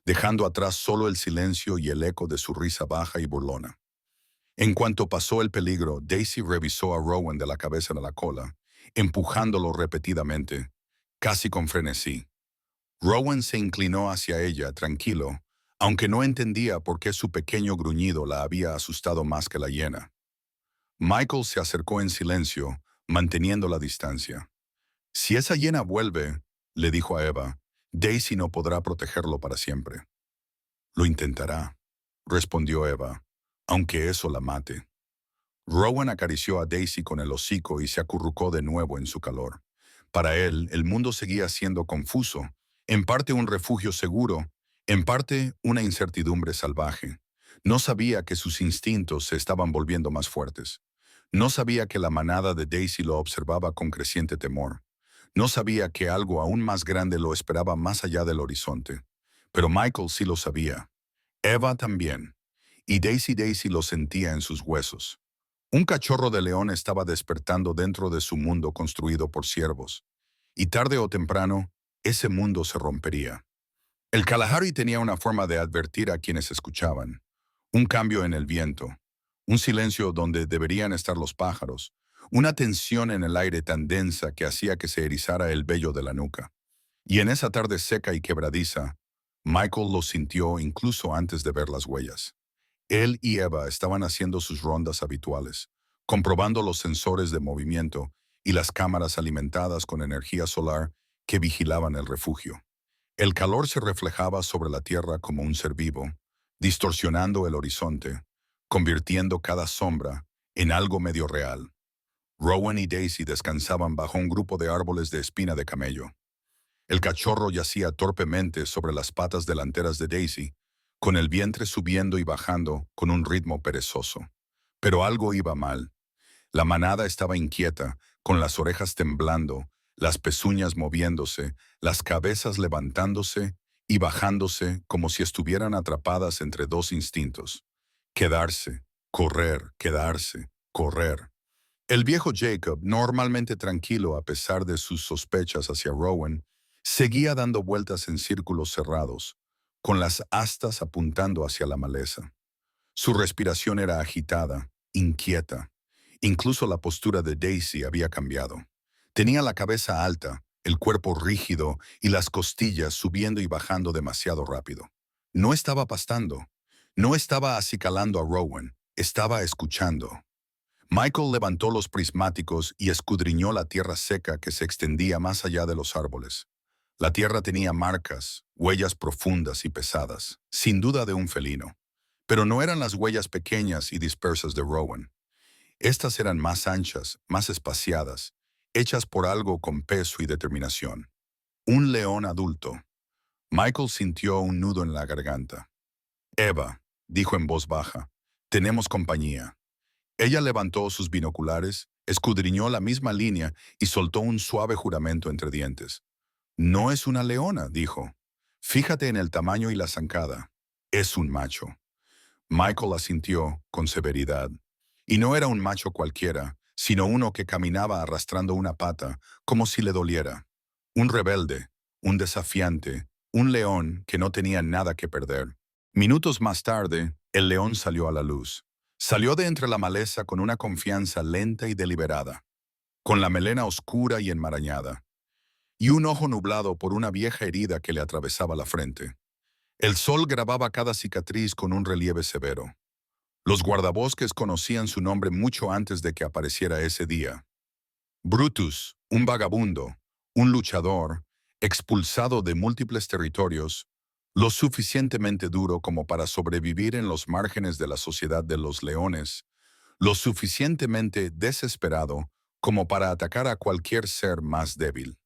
dejando atrás solo el silencio y el eco de su risa baja y burlona. En cuanto pasó el peligro, Daisy revisó a Rowan de la cabeza a la cola, empujándolo repetidamente, casi con frenesí. Rowan se inclinó hacia ella, tranquilo, aunque no entendía por qué su pequeño gruñido la había asustado más que la hiena. Michael se acercó en silencio, manteniendo la distancia. Si esa hiena vuelve, le dijo a Eva, Daisy no podrá protegerlo para siempre. Lo intentará, respondió Eva, aunque eso la mate. Rowan acarició a Daisy con el hocico y se acurrucó de nuevo en su calor. Para él, el mundo seguía siendo confuso, en parte un refugio seguro, en parte una incertidumbre salvaje. No sabía que sus instintos se estaban volviendo más fuertes. No sabía que la manada de Daisy lo observaba con creciente temor. No sabía que algo aún más grande lo esperaba más allá del horizonte. Pero Michael sí lo sabía. Eva también. Y Daisy lo sentía en sus huesos. Un cachorro de león estaba despertando dentro de su mundo construido por ciervos. Y tarde o temprano, ese mundo se rompería. El Kalahari tenía una forma de advertir a quienes escuchaban. Un cambio en el viento, un silencio donde deberían estar los pájaros, una tensión en el aire tan densa que hacía que se erizara el vello de la nuca. Y en esa tarde seca y quebradiza, Michael lo sintió incluso antes de ver las huellas. Él y Eva estaban haciendo sus rondas habituales, comprobando los sensores de movimiento y las cámaras alimentadas con energía solar que vigilaban el refugio. El calor se reflejaba sobre la tierra como un ser vivo, distorsionando el horizonte, convirtiendo cada sombra en algo medio real. Rowan y Daisy descansaban bajo un grupo de árboles de espina de camello. El cachorro yacía torpemente sobre las patas delanteras de Daisy, con el vientre subiendo y bajando con un ritmo perezoso. Pero algo iba mal. La manada estaba inquieta, con las orejas temblando, las pezuñas moviéndose, las cabezas levantándose y bajándose como si estuvieran atrapadas entre dos instintos. Quedarse, correr, quedarse, correr. El viejo Jacob, normalmente tranquilo a pesar de sus sospechas hacia Rowan, seguía dando vueltas en círculos cerrados, con las astas apuntando hacia la maleza. Su respiración era agitada, inquieta. Incluso la postura de Daisy había cambiado. Tenía la cabeza alta, el cuerpo rígido y las costillas subiendo y bajando demasiado rápido. No estaba pastando. No estaba acicalando a Rowan. Estaba escuchando. Michael levantó los prismáticos y escudriñó la tierra seca que se extendía más allá de los árboles. La tierra tenía marcas, huellas profundas y pesadas, sin duda de un felino. Pero no eran las huellas pequeñas y dispersas de Rowan. Estas eran más anchas, más espaciadas, hechas por algo con peso y determinación. Un león adulto. Michael sintió un nudo en la garganta. Eva, dijo en voz baja, tenemos compañía. Ella levantó sus binoculares, escudriñó la misma línea y soltó un suave juramento entre dientes. No es una leona, dijo. Fíjate en el tamaño y la zancada. Es un macho. Michael asintió con severidad. Y no era un macho cualquiera, sino uno que caminaba arrastrando una pata, como si le doliera. Un rebelde, un desafiante, un león que no tenía nada que perder. Minutos más tarde, el león salió a la luz. Salió de entre la maleza con una confianza lenta y deliberada, con la melena oscura y enmarañada, y un ojo nublado por una vieja herida que le atravesaba la frente. El sol grababa cada cicatriz con un relieve severo. Los guardabosques conocían su nombre mucho antes de que apareciera ese día. Brutus, un vagabundo, un luchador, expulsado de múltiples territorios, lo suficientemente duro como para sobrevivir en los márgenes de la sociedad de los leones, lo suficientemente desesperado como para atacar a cualquier ser más débil.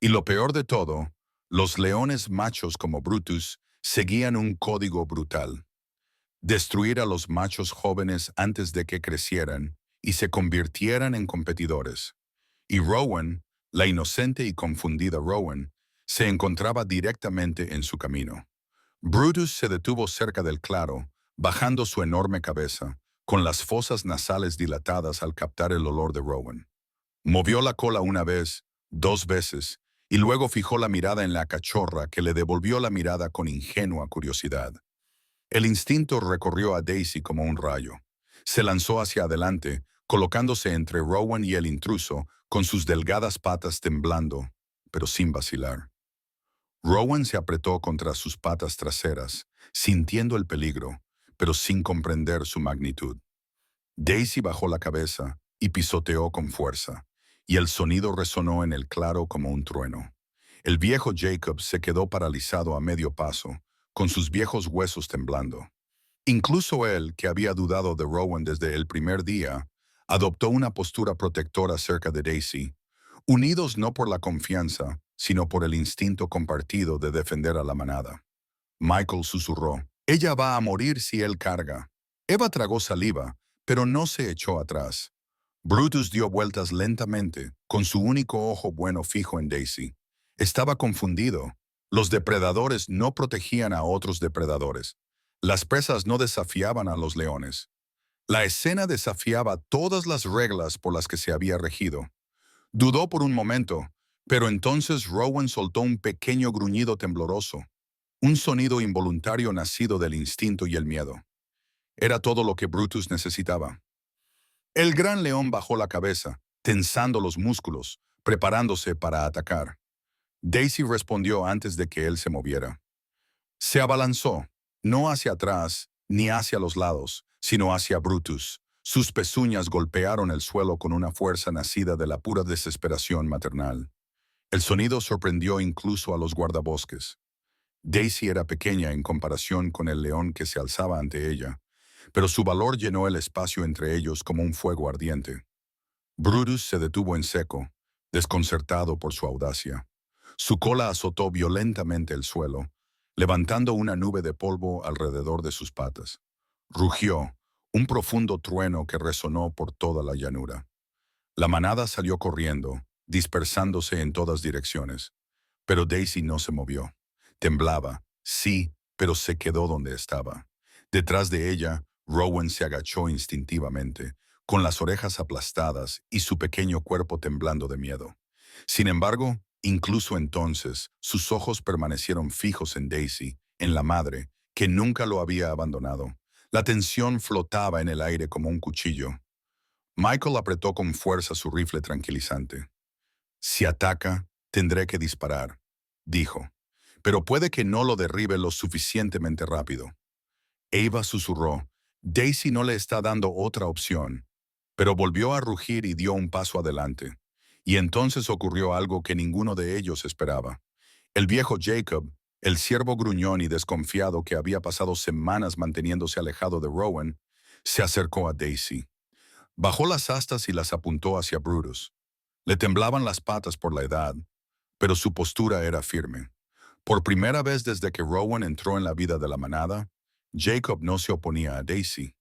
Y lo peor de todo, los leones machos como Brutus seguían un código brutal: destruir a los machos jóvenes antes de que crecieran y se convirtieran en competidores. Y Rowan, la inocente y confundida Rowan, se encontraba directamente en su camino. Brutus se detuvo cerca del claro, bajando su enorme cabeza, con las fosas nasales dilatadas al captar el olor de Rowan. Movió la cola una vez, dos veces, y luego fijó la mirada en la cachorra, que le devolvió la mirada con ingenua curiosidad. El instinto recorrió a Daisy como un rayo. Se lanzó hacia adelante, colocándose entre Rowan y el intruso, con sus delgadas patas temblando, pero sin vacilar. Rowan se apretó contra sus patas traseras, sintiendo el peligro, pero sin comprender su magnitud. Daisy bajó la cabeza y pisoteó con fuerza, y el sonido resonó en el claro como un trueno. El viejo Jacob se quedó paralizado a medio paso, con sus viejos huesos temblando. Incluso él, que había dudado de Rowan desde el primer día, adoptó una postura protectora cerca de Daisy, unidos no por la confianza, sino por el instinto compartido de defender a la manada. Michael susurró: «Ella va a morir si él carga». Eva tragó saliva, pero no se echó atrás. Brutus dio vueltas lentamente, con su único ojo bueno fijo en Daisy. Estaba confundido. Los depredadores no protegían a otros depredadores. Las presas no desafiaban a los leones. La escena desafiaba todas las reglas por las que se había regido. Dudó por un momento, pero entonces Rowan soltó un pequeño gruñido tembloroso, un sonido involuntario nacido del instinto y el miedo. Era todo lo que Brutus necesitaba. El gran león bajó la cabeza, tensando los músculos, preparándose para atacar. Daisy respondió antes de que él se moviera. Se abalanzó, no hacia atrás ni hacia los lados, sino hacia Brutus. Sus pezuñas golpearon el suelo con una fuerza nacida de la pura desesperación maternal. El sonido sorprendió incluso a los guardabosques. Daisy era pequeña en comparación con el león que se alzaba ante ella, pero su valor llenó el espacio entre ellos como un fuego ardiente. Brutus se detuvo en seco, desconcertado por su audacia. Su cola azotó violentamente el suelo, levantando una nube de polvo alrededor de sus patas. Rugió, un profundo trueno que resonó por toda la llanura. La manada salió corriendo, dispersándose en todas direcciones. Pero Daisy no se movió. Temblaba, sí, pero se quedó donde estaba. Detrás de ella, Rowan se agachó instintivamente, con las orejas aplastadas y su pequeño cuerpo temblando de miedo. Sin embargo, incluso entonces, sus ojos permanecieron fijos en Daisy, en la madre, que nunca lo había abandonado. La tensión flotaba en el aire como un cuchillo. Michael apretó con fuerza su rifle tranquilizante. «Si ataca, tendré que disparar», dijo. «Pero puede que no lo derribe lo suficientemente rápido». Eva susurró: «Daisy no le está dando otra opción». Pero volvió a rugir y dio un paso adelante. Y entonces ocurrió algo que ninguno de ellos esperaba. El viejo Jacob, el ciervo gruñón y desconfiado que había pasado semanas manteniéndose alejado de Rowan, se acercó a Daisy. Bajó las astas y las apuntó hacia Brutus. Le temblaban las patas por la edad, pero su postura era firme. Por primera vez desde que Rowan entró en la vida de la manada, Jacob no se oponía a Daisy.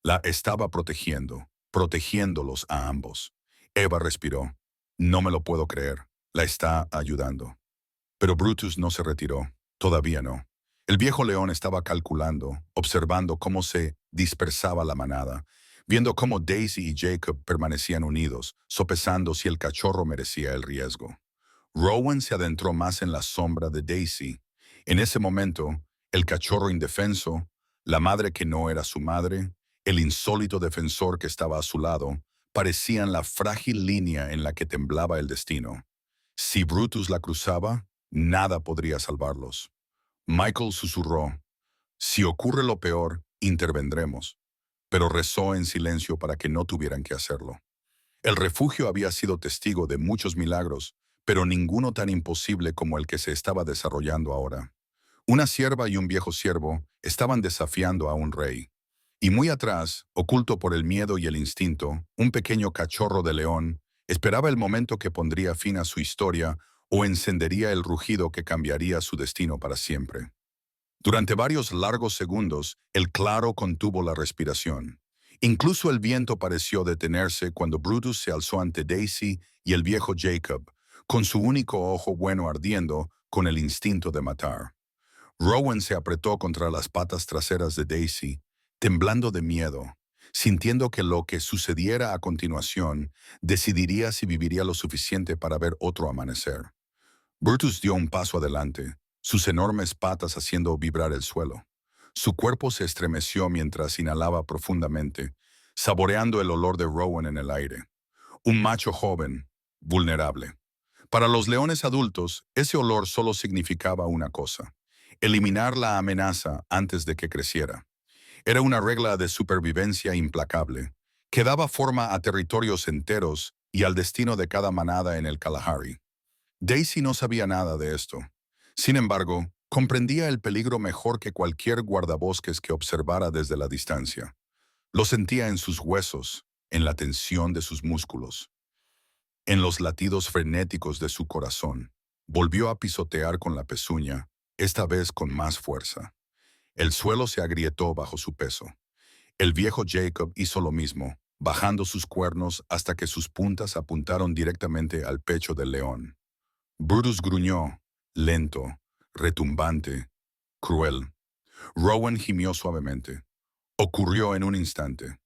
La estaba protegiendo, protegiéndolos a ambos. Eva respiró. «No me lo puedo creer. La está ayudando». Pero Brutus no se retiró. Todavía no. El viejo león estaba calculando, observando cómo se dispersaba la manada, viendo cómo Daisy y Jacob permanecían unidos, sopesando si el cachorro merecía el riesgo. Rowan se adentró más en la sombra de Daisy. En ese momento, el cachorro indefenso, la madre que no era su madre, el insólito defensor que estaba a su lado, parecían la frágil línea en la que temblaba el destino. Si Brutus la cruzaba, nada podría salvarlos. Michael susurró: «Si ocurre lo peor, intervendremos», pero rezó en silencio para que no tuvieran que hacerlo. El refugio había sido testigo de muchos milagros, pero ninguno tan imposible como el que se estaba desarrollando ahora. Una sierva y un viejo siervo estaban desafiando a un rey. Y muy atrás, oculto por el miedo y el instinto, un pequeño cachorro de león esperaba el momento que pondría fin a su historia o encendería el rugido que cambiaría su destino para siempre. Durante varios largos segundos, el claro contuvo la respiración. Incluso el viento pareció detenerse cuando Brutus se alzó ante Daisy y el viejo Jacob, con su único ojo bueno ardiendo con el instinto de matar. Rowan se apretó contra las patas traseras de Daisy, temblando de miedo, sintiendo que lo que sucediera a continuación decidiría si viviría lo suficiente para ver otro amanecer. Brutus dio un paso adelante, sus enormes patas haciendo vibrar el suelo. Su cuerpo se estremeció mientras inhalaba profundamente, saboreando el olor de Rowan en el aire. Un macho joven, vulnerable. Para los leones adultos, ese olor solo significaba una cosa: eliminar la amenaza antes de que creciera. Era una regla de supervivencia implacable, que daba forma a territorios enteros y al destino de cada manada en el Kalahari. Daisy no sabía nada de esto. Sin embargo, comprendía el peligro mejor que cualquier guardabosques que observara desde la distancia. Lo sentía en sus huesos, en la tensión de sus músculos, en los latidos frenéticos de su corazón. Volvió a pisotear con la pezuña, esta vez con más fuerza. El suelo se agrietó bajo su peso. El viejo Jacob hizo lo mismo, bajando sus cuernos hasta que sus puntas apuntaron directamente al pecho del león. Brutus gruñó, lento, retumbante, cruel. Rowan gimió suavemente. Ocurrió en un instante.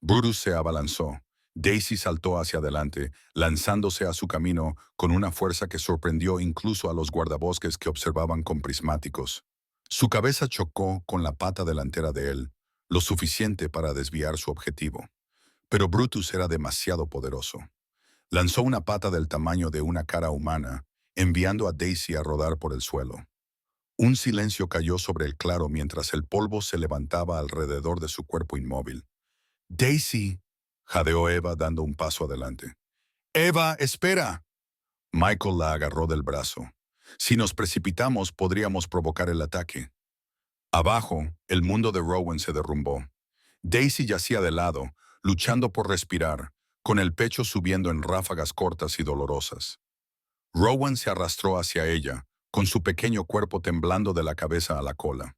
Brutus se abalanzó. Daisy saltó hacia adelante, lanzándose a su camino con una fuerza que sorprendió incluso a los guardabosques que observaban con prismáticos. Su cabeza chocó con la pata delantera de él, lo suficiente para desviar su objetivo. Pero Brutus era demasiado poderoso. Lanzó una pata del tamaño de una cara humana, enviando a Daisy a rodar por el suelo. Un silencio cayó sobre el claro mientras el polvo se levantaba alrededor de su cuerpo inmóvil. «Daisy», jadeó Eva dando un paso adelante. «Eva, espera». Michael la agarró del brazo. «Si nos precipitamos, podríamos provocar el ataque». Abajo, el mundo de Rowan se derrumbó. Daisy yacía de lado, luchando por respirar, con el pecho subiendo en ráfagas cortas y dolorosas. Rowan se arrastró hacia ella, con su pequeño cuerpo temblando de la cabeza a la cola.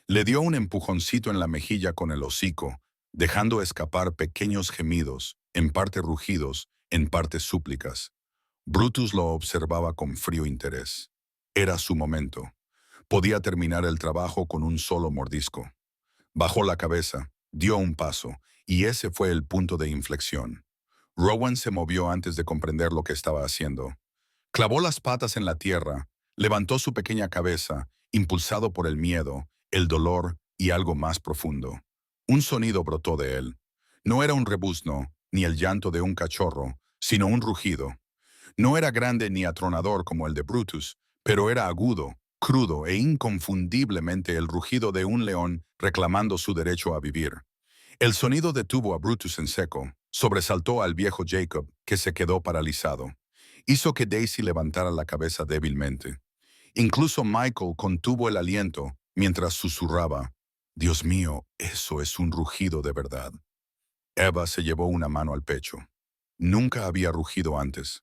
Le dio un empujoncito en la mejilla con el hocico, dejando escapar pequeños gemidos, en parte rugidos, en parte súplicas. Brutus lo observaba con frío interés. Era su momento. Podía terminar el trabajo con un solo mordisco. Bajó la cabeza, dio un paso, y ese fue el punto de inflexión. Rowan se movió antes de comprender lo que estaba haciendo. Clavó las patas en la tierra, levantó su pequeña cabeza, impulsado por el miedo, el dolor y algo más profundo. Un sonido brotó de él. No era un rebuzno, ni el llanto de un cachorro, sino un rugido. No era grande ni atronador como el de Brutus, pero era agudo, crudo e inconfundiblemente el rugido de un león reclamando su derecho a vivir. El sonido detuvo a Brutus en seco, sobresaltó al viejo Jacob, que se quedó paralizado. Hizo que Daisy levantara la cabeza débilmente. Incluso Michael contuvo el aliento mientras susurraba: «Dios mío, eso es un rugido de verdad». Eva se llevó una mano al pecho. Nunca había rugido antes.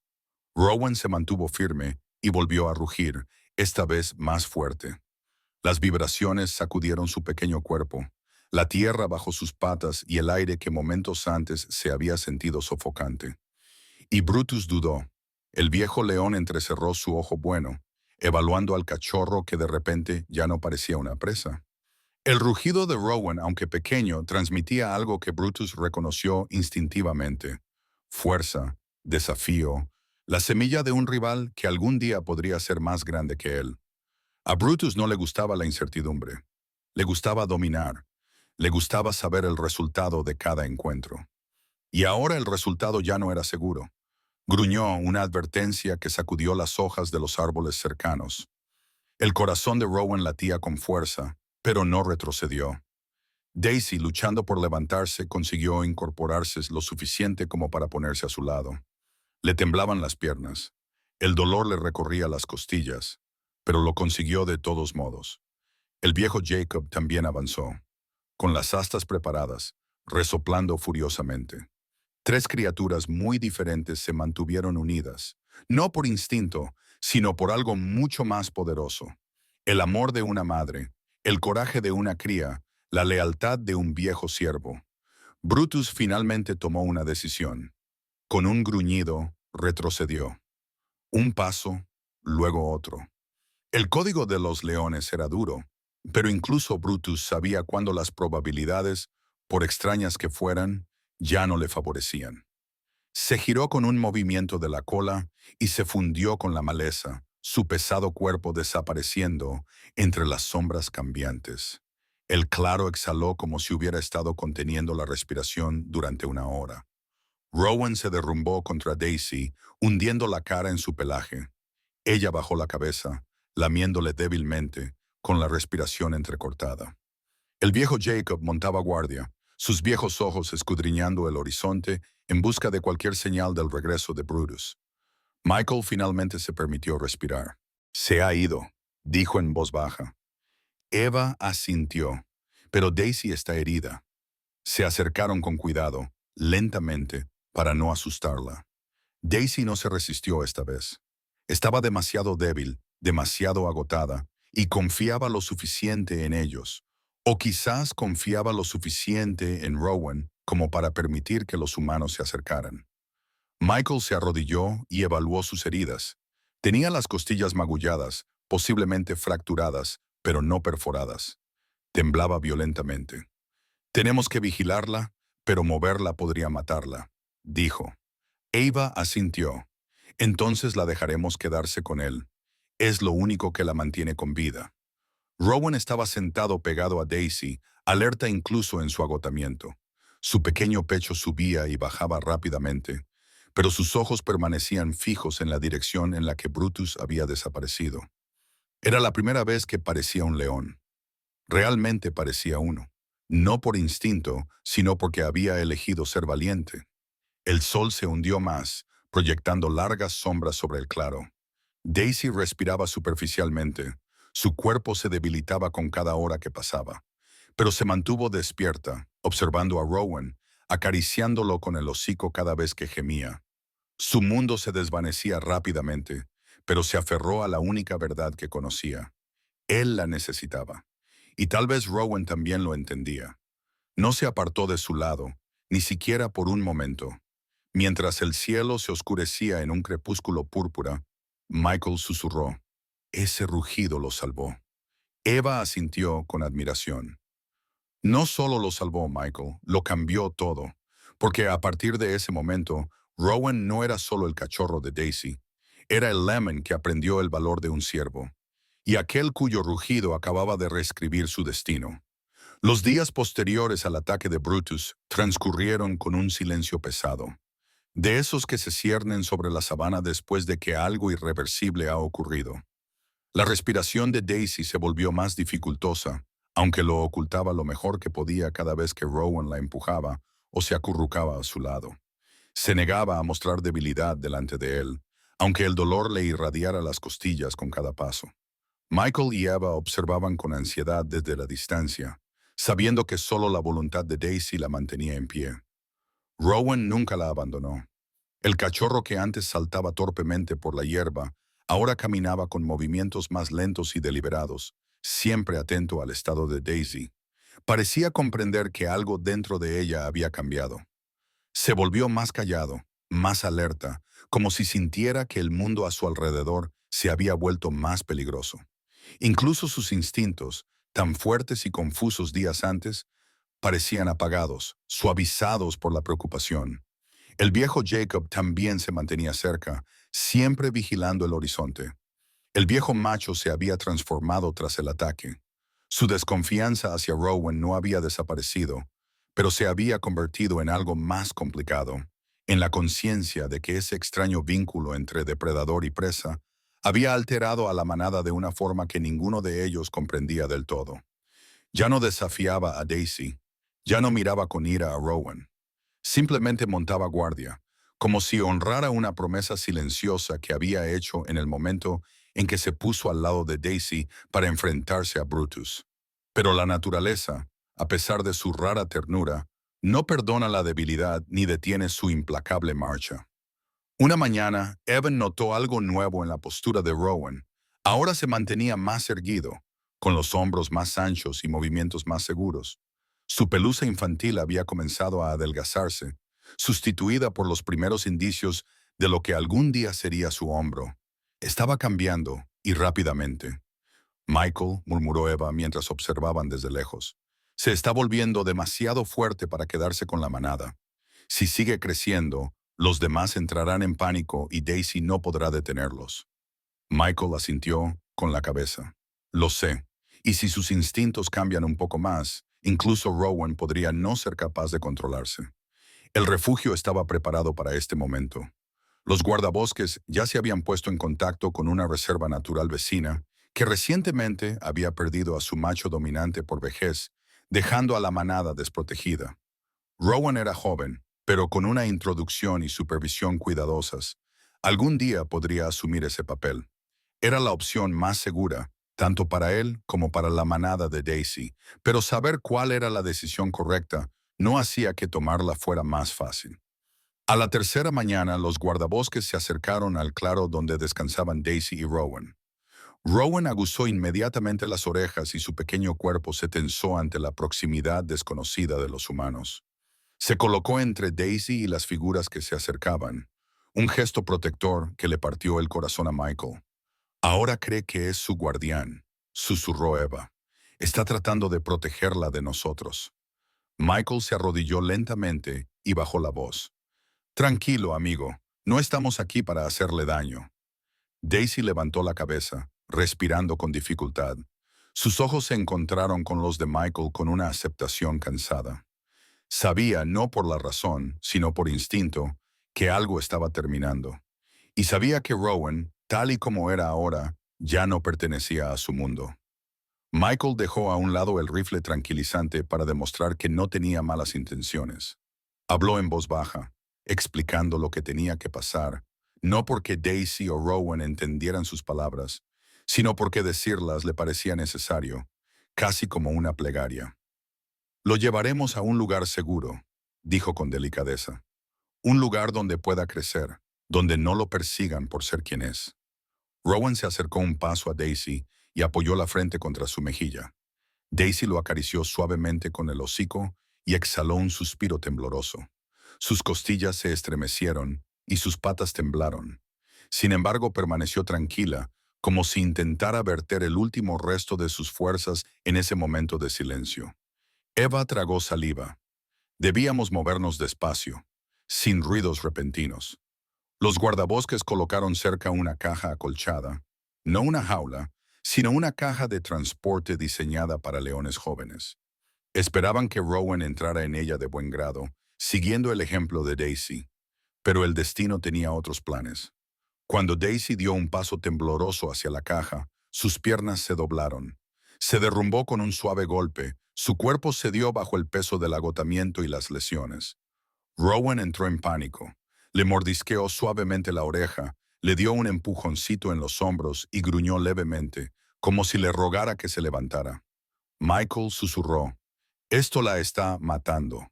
Rowan se mantuvo firme y volvió a rugir, esta vez más fuerte. Las vibraciones sacudieron su pequeño cuerpo, la tierra bajo sus patas y el aire que momentos antes se había sentido sofocante. Y Brutus dudó. El viejo león entrecerró su ojo bueno, evaluando al cachorro que de repente ya no parecía una presa. El rugido de Rowan, aunque pequeño, transmitía algo que Brutus reconoció instintivamente: fuerza, desafío, la semilla de un rival que algún día podría ser más grande que él. A Brutus no le gustaba la incertidumbre. Le gustaba dominar. Le gustaba saber el resultado de cada encuentro. Y ahora el resultado ya no era seguro. Gruñó una advertencia que sacudió las hojas de los árboles cercanos. El corazón de Rowan latía con fuerza, pero no retrocedió. Daisy, luchando por levantarse, consiguió incorporarse lo suficiente como para ponerse a su lado. Le temblaban las piernas. El dolor le recorría las costillas, pero lo consiguió de todos modos. El viejo Jacob también avanzó, con las astas preparadas, resoplando furiosamente. Tres criaturas muy diferentes se mantuvieron unidas, no por instinto, sino por algo mucho más poderoso: el amor de una madre, el coraje de una cría, la lealtad de un viejo siervo. Brutus finalmente tomó una decisión. Con un gruñido, retrocedió. Un paso, luego otro. El código de los leones era duro, pero incluso Brutus sabía cuándo las probabilidades, por extrañas que fueran, ya no le favorecían. Se giró con un movimiento de la cola y se fundió con la maleza, su pesado cuerpo desapareciendo entre las sombras cambiantes. El claro exhaló como si hubiera estado conteniendo la respiración durante una hora. Rowan se derrumbó contra Daisy, hundiendo la cara en su pelaje. Ella bajó la cabeza, lamiéndole débilmente, con la respiración entrecortada. El viejo Jacob montaba guardia, sus viejos ojos escudriñando el horizonte en busca de cualquier señal del regreso de Brutus. Michael finalmente se permitió respirar. «Se ha ido», dijo en voz baja. Eva asintió, pero Daisy está herida. Se acercaron con cuidado, lentamente, para no asustarla. Daisy no se resistió esta vez. Estaba demasiado débil, demasiado agotada, y confiaba lo suficiente en ellos. O quizás confiaba lo suficiente en Rowan como para permitir que los humanos se acercaran. Michael se arrodilló y evaluó sus heridas. Tenía las costillas magulladas, posiblemente fracturadas, pero no perforadas. Temblaba violentamente. «Tenemos que vigilarla, pero moverla podría matarla», dijo. Eva asintió. «Entonces la dejaremos quedarse con él. Es lo único que la mantiene con vida». Rowan estaba sentado pegado a Daisy, alerta incluso en su agotamiento. Su pequeño pecho subía y bajaba rápidamente, pero sus ojos permanecían fijos en la dirección en la que Brutus había desaparecido. Era la primera vez que parecía un león. Realmente parecía uno. No por instinto, sino porque había elegido ser valiente. El sol se hundió más, proyectando largas sombras sobre el claro. Daisy respiraba superficialmente. Su cuerpo se debilitaba con cada hora que pasaba, pero se mantuvo despierta, observando a Rowan, acariciándolo con el hocico cada vez que gemía. Su mundo se desvanecía rápidamente, pero se aferró a la única verdad que conocía. Él la necesitaba. Y tal vez Rowan también lo entendía. No se apartó de su lado, ni siquiera por un momento. Mientras el cielo se oscurecía en un crepúsculo púrpura, Michael susurró. Ese rugido lo salvó. Eva asintió con admiración. No solo lo salvó Michael, lo cambió todo, porque a partir de ese momento, Rowan no era solo el cachorro de Daisy, era el Lemon que aprendió el valor de un ciervo, y aquel cuyo rugido acababa de reescribir su destino. Los días posteriores al ataque de Brutus transcurrieron con un silencio pesado, de esos que se ciernen sobre la sabana después de que algo irreversible ha ocurrido. La respiración de Daisy se volvió más dificultosa, aunque lo ocultaba lo mejor que podía cada vez que Rowan la empujaba o se acurrucaba a su lado. Se negaba a mostrar debilidad delante de él, aunque el dolor le irradiara las costillas con cada paso. Michael y Eva observaban con ansiedad desde la distancia, sabiendo que solo la voluntad de Daisy la mantenía en pie. Rowan nunca la abandonó. El cachorro que antes saltaba torpemente por la hierba, ahora caminaba con movimientos más lentos y deliberados, siempre atento al estado de Daisy. Parecía comprender que algo dentro de ella había cambiado. Se volvió más callado, más alerta, como si sintiera que el mundo a su alrededor se había vuelto más peligroso. Incluso sus instintos, tan fuertes y confusos días antes, parecían apagados, suavizados por la preocupación. El viejo Jacob también se mantenía cerca, siempre vigilando el horizonte. El viejo macho se había transformado tras el ataque. Su desconfianza hacia Rowan no había desaparecido, pero se había convertido en algo más complicado, en la conciencia de que ese extraño vínculo entre depredador y presa había alterado a la manada de una forma que ninguno de ellos comprendía del todo. Ya no desafiaba a Daisy, ya no miraba con ira a Rowan. Simplemente montaba guardia, como si honrara una promesa silenciosa que había hecho en el momento en que se puso al lado de Daisy para enfrentarse a Brutus. Pero la naturaleza, a pesar de su rara ternura, no perdona la debilidad ni detiene su implacable marcha. Una mañana, Evan notó algo nuevo en la postura de Rowan. Ahora se mantenía más erguido, con los hombros más anchos y movimientos más seguros. Su pelusa infantil había comenzado a adelgazarse, sustituida por los primeros indicios de lo que algún día sería su hombro. Estaba cambiando, y rápidamente. Michael, murmuró Eva mientras observaban desde lejos. Se está volviendo demasiado fuerte para quedarse con la manada. Si sigue creciendo, los demás entrarán en pánico y Daisy no podrá detenerlos. Michael asintió con la cabeza. Lo sé. Y si sus instintos cambian un poco más, incluso Rowan podría no ser capaz de controlarse. El refugio estaba preparado para este momento. Los guardabosques ya se habían puesto en contacto con una reserva natural vecina que recientemente había perdido a su macho dominante por vejez, dejando a la manada desprotegida. Rowan era joven, pero con una introducción y supervisión cuidadosas. Algún día podría asumir ese papel. Era la opción más segura, tanto para él como para la manada de Daisy, pero saber cuál era la decisión correcta no hacía que tomarla fuera más fácil. A la tercera mañana, los guardabosques se acercaron al claro donde descansaban Daisy y Rowan. Rowan aguzó inmediatamente las orejas y su pequeño cuerpo se tensó ante la proximidad desconocida de los humanos. Se colocó entre Daisy y las figuras que se acercaban, un gesto protector que le partió el corazón a Michael. Ahora cree que es su guardián, susurró Eva. Está tratando de protegerla de nosotros. Michael se arrodilló lentamente y bajó la voz. Tranquilo, amigo, no estamos aquí para hacerle daño. Daisy levantó la cabeza, respirando con dificultad. Sus ojos se encontraron con los de Michael con una aceptación cansada. Sabía, no por la razón, sino por instinto, que algo estaba terminando. Y sabía que Rowan, tal y como era ahora, ya no pertenecía a su mundo. Michael dejó a un lado el rifle tranquilizante para demostrar que no tenía malas intenciones. Habló en voz baja, explicando lo que tenía que pasar, no porque Daisy o Rowan entendieran sus palabras, sino porque decirlas le parecía necesario, casi como una plegaria. Lo llevaremos a un lugar seguro, dijo con delicadeza. Un lugar donde pueda crecer, donde no lo persigan por ser quien es. Rowan se acercó un paso a Daisy y apoyó la frente contra su mejilla. Daisy lo acarició suavemente con el hocico y exhaló un suspiro tembloroso. Sus costillas se estremecieron y sus patas temblaron. Sin embargo, permaneció tranquila, como si intentara verter el último resto de sus fuerzas en ese momento de silencio. Eva tragó saliva. Debíamos movernos despacio, sin ruidos repentinos. Los guardabosques colocaron cerca una caja acolchada, no una jaula, sino una caja de transporte diseñada para leones jóvenes. Esperaban que Rowan entrara en ella de buen grado, siguiendo el ejemplo de Daisy, pero el destino tenía otros planes. Cuando Daisy dio un paso tembloroso hacia la caja, sus piernas se doblaron. Se derrumbó con un suave golpe, su cuerpo cedió bajo el peso del agotamiento y las lesiones. Rowan entró en pánico. Le mordisqueó suavemente la oreja, le dio un empujoncito en los hombros y gruñó levemente, como si le rogara que se levantara. Michael susurró, «Esto la está matando.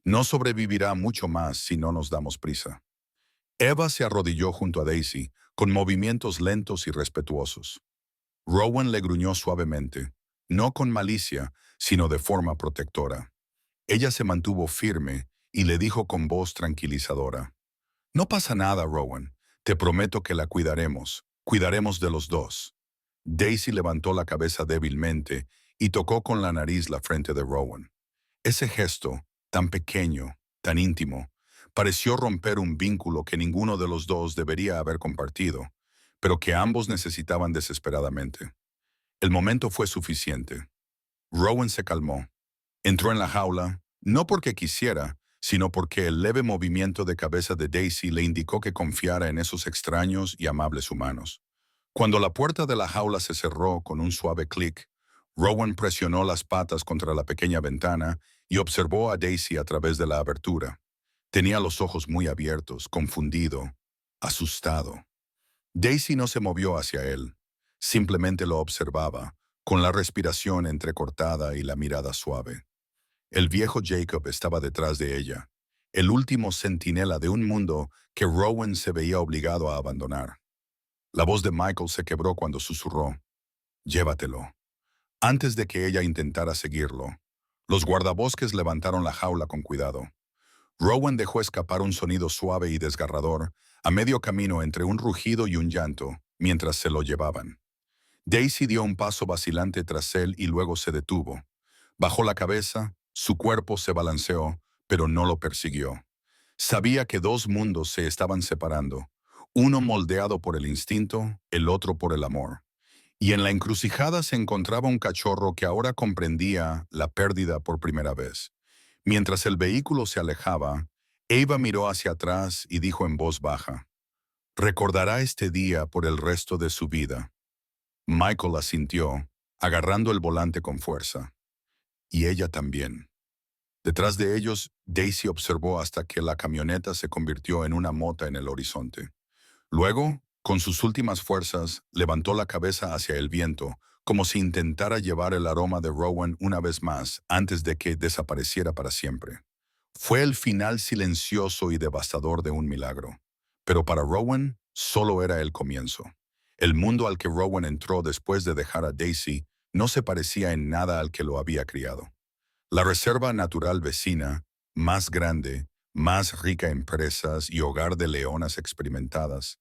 No sobrevivirá mucho más si no nos damos prisa». Eva se arrodilló junto a Daisy, con movimientos lentos y respetuosos. Rowan le gruñó suavemente, no con malicia, sino de forma protectora. Ella se mantuvo firme y le dijo con voz tranquilizadora, «No pasa nada, Rowan. Te prometo que la cuidaremos. Cuidaremos de los dos». Daisy levantó la cabeza débilmente y tocó con la nariz la frente de Rowan. Ese gesto, tan pequeño, tan íntimo, pareció romper un vínculo que ninguno de los dos debería haber compartido, pero que ambos necesitaban desesperadamente. El momento fue suficiente. Rowan se calmó. Entró en la jaula, no porque quisiera, sino porque el leve movimiento de cabeza de Daisy le indicó que confiara en esos extraños y amables humanos. Cuando la puerta de la jaula se cerró con un suave clic, Rowan presionó las patas contra la pequeña ventana y observó a Daisy a través de la abertura. Tenía los ojos muy abiertos, confundido, asustado. Daisy no se movió hacia él, simplemente lo observaba, con la respiración entrecortada y la mirada suave. El viejo Jacob estaba detrás de ella. el último centinela de un mundo que Rowan se veía obligado a abandonar. La voz de Michael se quebró cuando susurró, «Llévatelo». Antes de que ella intentara seguirlo, los guardabosques levantaron la jaula con cuidado. Rowan dejó escapar un sonido suave y desgarrador a medio camino entre un rugido y un llanto, mientras se lo llevaban. Daisy dio un paso vacilante tras él y luego se detuvo. Bajó la cabeza, su cuerpo se balanceó, pero no lo persiguió. Sabía que dos mundos se estaban separando, uno moldeado por el instinto, el otro por el amor. Y en la encrucijada se encontraba un cachorro que ahora comprendía la pérdida por primera vez. Mientras el vehículo se alejaba, Ava miró hacia atrás y dijo en voz baja, «Recordará este día por el resto de su vida». Michael asintió, agarrando el volante con fuerza. Y ella también. Detrás de ellos, Daisy observó hasta que la camioneta se convirtió en una mota en el horizonte. Luego, con sus últimas fuerzas, levantó la cabeza hacia el viento, como si intentara llevar el aroma de Rowan una vez más antes de que desapareciera para siempre. Fue el final silencioso y devastador de un milagro. Pero para Rowan, solo era el comienzo. El mundo al que Rowan entró después de dejar a Daisy no se parecía en nada al que lo había criado. La reserva natural vecina, más grande, más rica en presas y hogar de leonas experimentadas,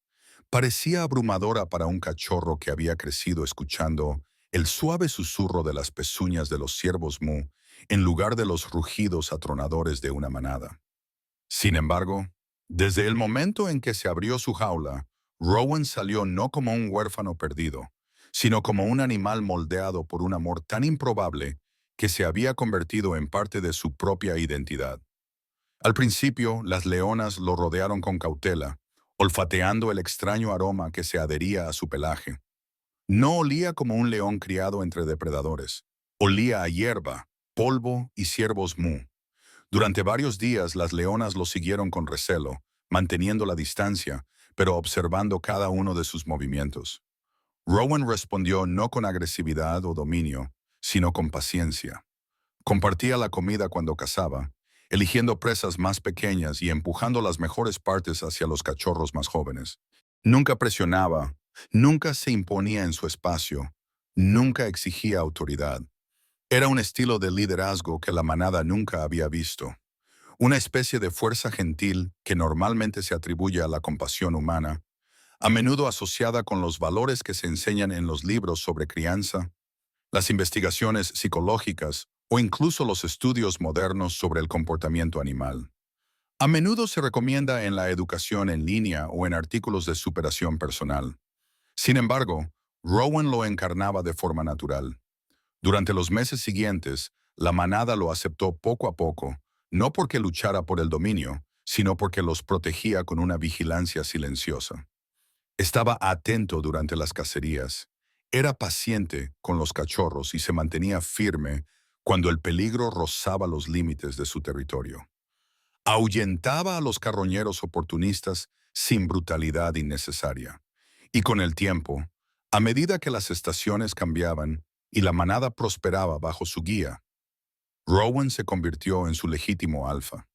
parecía abrumadora para un cachorro que había crecido escuchando el suave susurro de las pezuñas de los ciervos Mu en lugar de los rugidos atronadores de una manada. Sin embargo, desde el momento en que se abrió su jaula, Rowan salió no como un huérfano perdido, sino como un animal moldeado por un amor tan improbable que se había convertido en parte de su propia identidad. Al principio, las leonas lo rodearon con cautela, olfateando el extraño aroma que se adhería a su pelaje. No olía como un león criado entre depredadores. Olía a hierba, polvo y ciervos Mu. Durante varios días las leonas lo siguieron con recelo, manteniendo la distancia, pero observando cada uno de sus movimientos. Rowan respondió no con agresividad o dominio, sino con paciencia. Compartía la comida cuando cazaba, eligiendo presas más pequeñas y empujando las mejores partes hacia los cachorros más jóvenes. Nunca presionaba, nunca se imponía en su espacio, nunca exigía autoridad. Era un estilo de liderazgo que la manada nunca había visto. Una especie de fuerza gentil que normalmente se atribuye a la compasión humana, a menudo asociada con los valores que se enseñan en los libros sobre crianza, las investigaciones psicológicas o incluso los estudios modernos sobre el comportamiento animal. A menudo se recomienda en la educación en línea o en artículos de superación personal. Sin embargo, Rowan lo encarnaba de forma natural. Durante los meses siguientes, la manada lo aceptó poco a poco, no porque luchara por el dominio, sino porque los protegía con una vigilancia silenciosa. Estaba atento durante las cacerías, era paciente con los cachorros y se mantenía firme cuando el peligro rozaba los límites de su territorio. Ahuyentaba a los carroñeros oportunistas sin brutalidad innecesaria. Y con el tiempo, a medida que las estaciones cambiaban y la manada prosperaba bajo su guía, Rowan se convirtió en su legítimo alfa.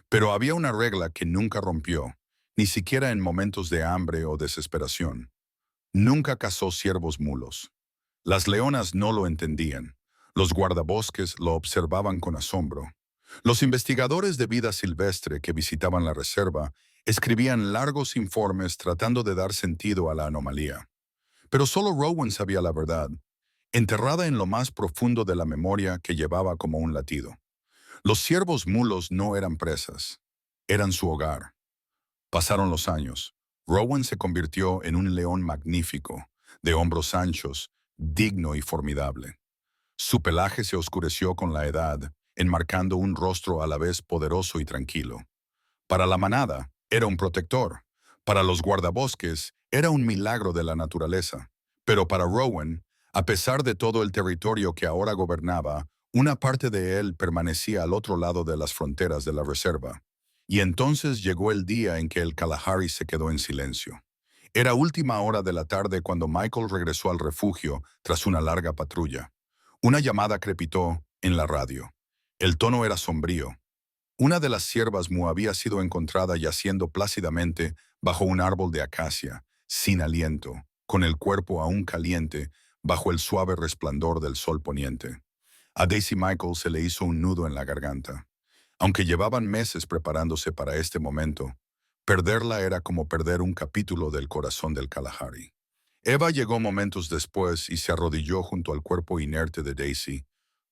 Pero había una regla que nunca rompió, ni siquiera en momentos de hambre o desesperación. Nunca cazó ciervos mulos. Las leonas no lo entendían. Los guardabosques lo observaban con asombro. Los investigadores de vida silvestre que visitaban la reserva escribían largos informes tratando de dar sentido a la anomalía. Pero solo Rowan sabía la verdad, enterrada en lo más profundo de la memoria que llevaba como un latido. Los ciervos mulos no eran presas, eran su hogar. Pasaron los años. Rowan se convirtió en un león magnífico, de hombros anchos, digno y formidable. Su pelaje se oscureció con la edad, enmarcando un rostro a la vez poderoso y tranquilo. Para la manada, era un protector. Para los guardabosques, era un milagro de la naturaleza. Pero para Rowan, a pesar de todo el territorio que ahora gobernaba, una parte de él permanecía al otro lado de las fronteras de la reserva. Y entonces llegó el día en que el Kalahari se quedó en silencio. Era última hora de la tarde cuando Michael regresó al refugio tras una larga patrulla. Una llamada crepitó en la radio. El tono era sombrío. Una de las ciervas mu había sido encontrada yaciendo plácidamente bajo un árbol de acacia, sin aliento, con el cuerpo aún caliente, bajo el suave resplandor del sol poniente. A Daisy Michael se le hizo un nudo en la garganta. Aunque llevaban meses preparándose para este momento, perderla era como perder un capítulo del corazón del Kalahari. Eva llegó momentos después y se arrodilló junto al cuerpo inerte de Daisy,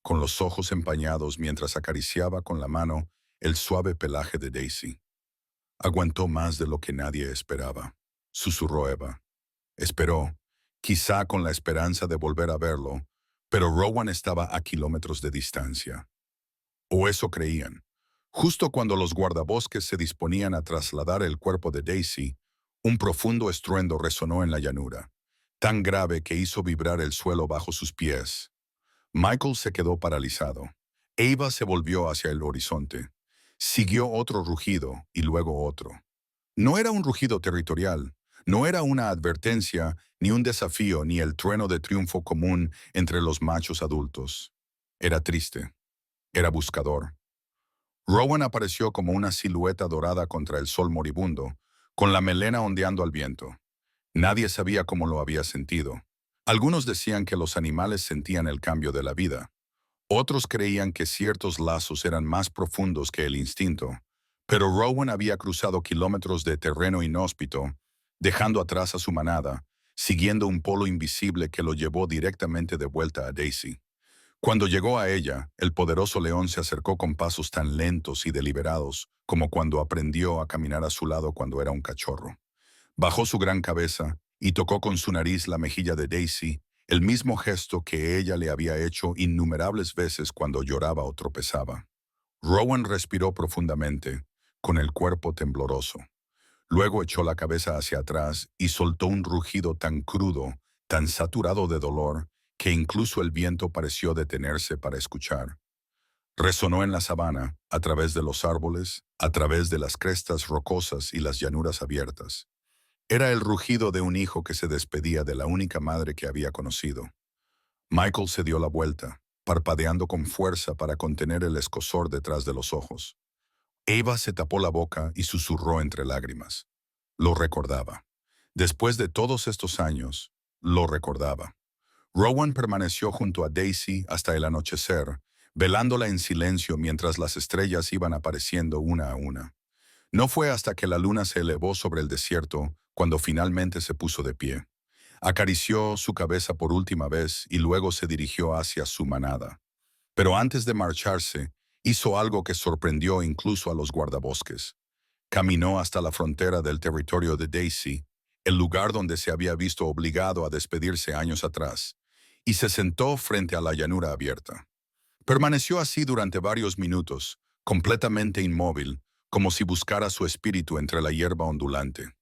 con los ojos empañados mientras acariciaba con la mano el suave pelaje de Daisy. Aguantó más de lo que nadie esperaba, susurró Eva. Esperó, quizá con la esperanza de volver a verlo, pero Rowan estaba a kilómetros de distancia. O eso creían. Justo cuando los guardabosques se disponían a trasladar el cuerpo de Daisy, un profundo estruendo resonó en la llanura, tan grave que hizo vibrar el suelo bajo sus pies. Michael se quedó paralizado. Eva se volvió hacia el horizonte. Siguió otro rugido y luego otro. No era un rugido territorial, no era una advertencia, ni un desafío, ni el trueno de triunfo común entre los machos adultos. Era triste, era buscador. Rowan apareció como una silueta dorada contra el sol moribundo, con la melena ondeando al viento. Nadie sabía cómo lo había sentido. Algunos decían que los animales sentían el cambio de la vida. Otros creían que ciertos lazos eran más profundos que el instinto. Pero Rowan había cruzado kilómetros de terreno inhóspito, dejando atrás a su manada, siguiendo un polo invisible que lo llevó directamente de vuelta a Daisy. Cuando llegó a ella, el poderoso león se acercó con pasos tan lentos y deliberados como cuando aprendió a caminar a su lado cuando era un cachorro. Bajó su gran cabeza y tocó con su nariz la mejilla de Daisy, el mismo gesto que ella le había hecho innumerables veces cuando lloraba o tropezaba. Rowan respiró profundamente, con el cuerpo tembloroso. Luego echó la cabeza hacia atrás y soltó un rugido tan crudo, tan saturado de dolor, que incluso el viento pareció detenerse para escuchar. Resonó en la sabana, a través de los árboles, a través de las crestas rocosas y las llanuras abiertas. Era el rugido de un hijo que se despedía de la única madre que había conocido. Michael se dio la vuelta, parpadeando con fuerza para contener el escozor detrás de los ojos. Eva se tapó la boca y susurró entre lágrimas. Lo recordaba. Después de todos estos años, lo recordaba. Rowan permaneció junto a Daisy hasta el anochecer, velándola en silencio mientras las estrellas iban apareciendo una a una. No fue hasta que la luna se elevó sobre el desierto cuando finalmente se puso de pie. Acarició su cabeza por última vez y luego se dirigió hacia su manada. Pero antes de marcharse, hizo algo que sorprendió incluso a los guardabosques. Caminó hasta la frontera del territorio de Daisy, el lugar donde se había visto obligado a despedirse años atrás, y se sentó frente a la llanura abierta. Permaneció así durante varios minutos, completamente inmóvil, como si buscara su espíritu entre la hierba ondulante.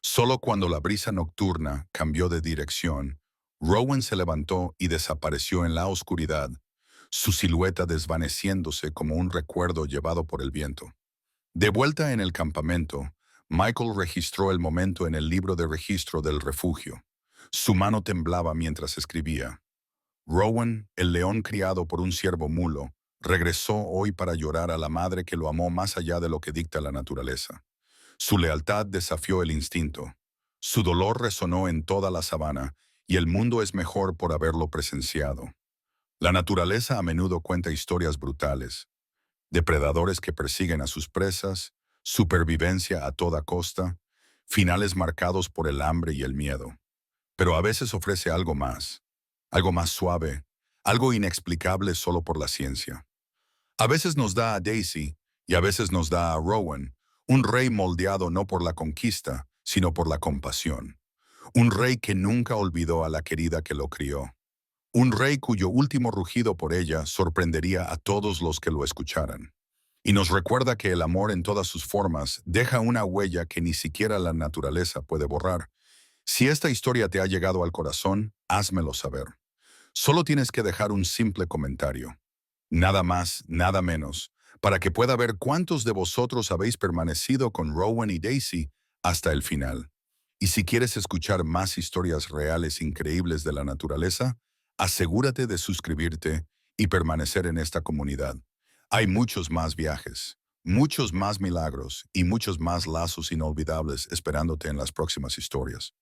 Solo cuando la brisa nocturna cambió de dirección, Rowan se levantó y desapareció en la oscuridad, su silueta desvaneciéndose como un recuerdo llevado por el viento. De vuelta en el campamento, Michael registró el momento en el libro de registro del refugio. Su mano temblaba mientras escribía. Rowan, el león criado por un ciervo mulo, regresó hoy para llorar a la madre que lo amó más allá de lo que dicta la naturaleza. Su lealtad desafió el instinto. Su dolor resonó en toda la sabana, y el mundo es mejor por haberlo presenciado. La naturaleza a menudo cuenta historias brutales. Depredadores que persiguen a sus presas, supervivencia a toda costa, finales marcados por el hambre y el miedo. Pero a veces ofrece algo más suave, algo inexplicable solo por la ciencia. A veces nos da a Daisy y a veces nos da a Rowan, un rey moldeado no por la conquista, sino por la compasión. Un rey que nunca olvidó a la querida que lo crió. Un rey cuyo último rugido por ella sorprendería a todos los que lo escucharan. Y nos recuerda que el amor en todas sus formas deja una huella que ni siquiera la naturaleza puede borrar. Si esta historia te ha llegado al corazón, házmelo saber. Solo tienes que dejar un simple comentario. Nada más, nada menos, para que pueda ver cuántos de vosotros habéis permanecido con Rowan y Daisy hasta el final. Y si quieres escuchar más historias reales increíbles de la naturaleza, asegúrate de suscribirte y permanecer en esta comunidad. Hay muchos más viajes, Muchos más milagros y muchos más lazos inolvidables esperándote en las próximas historias.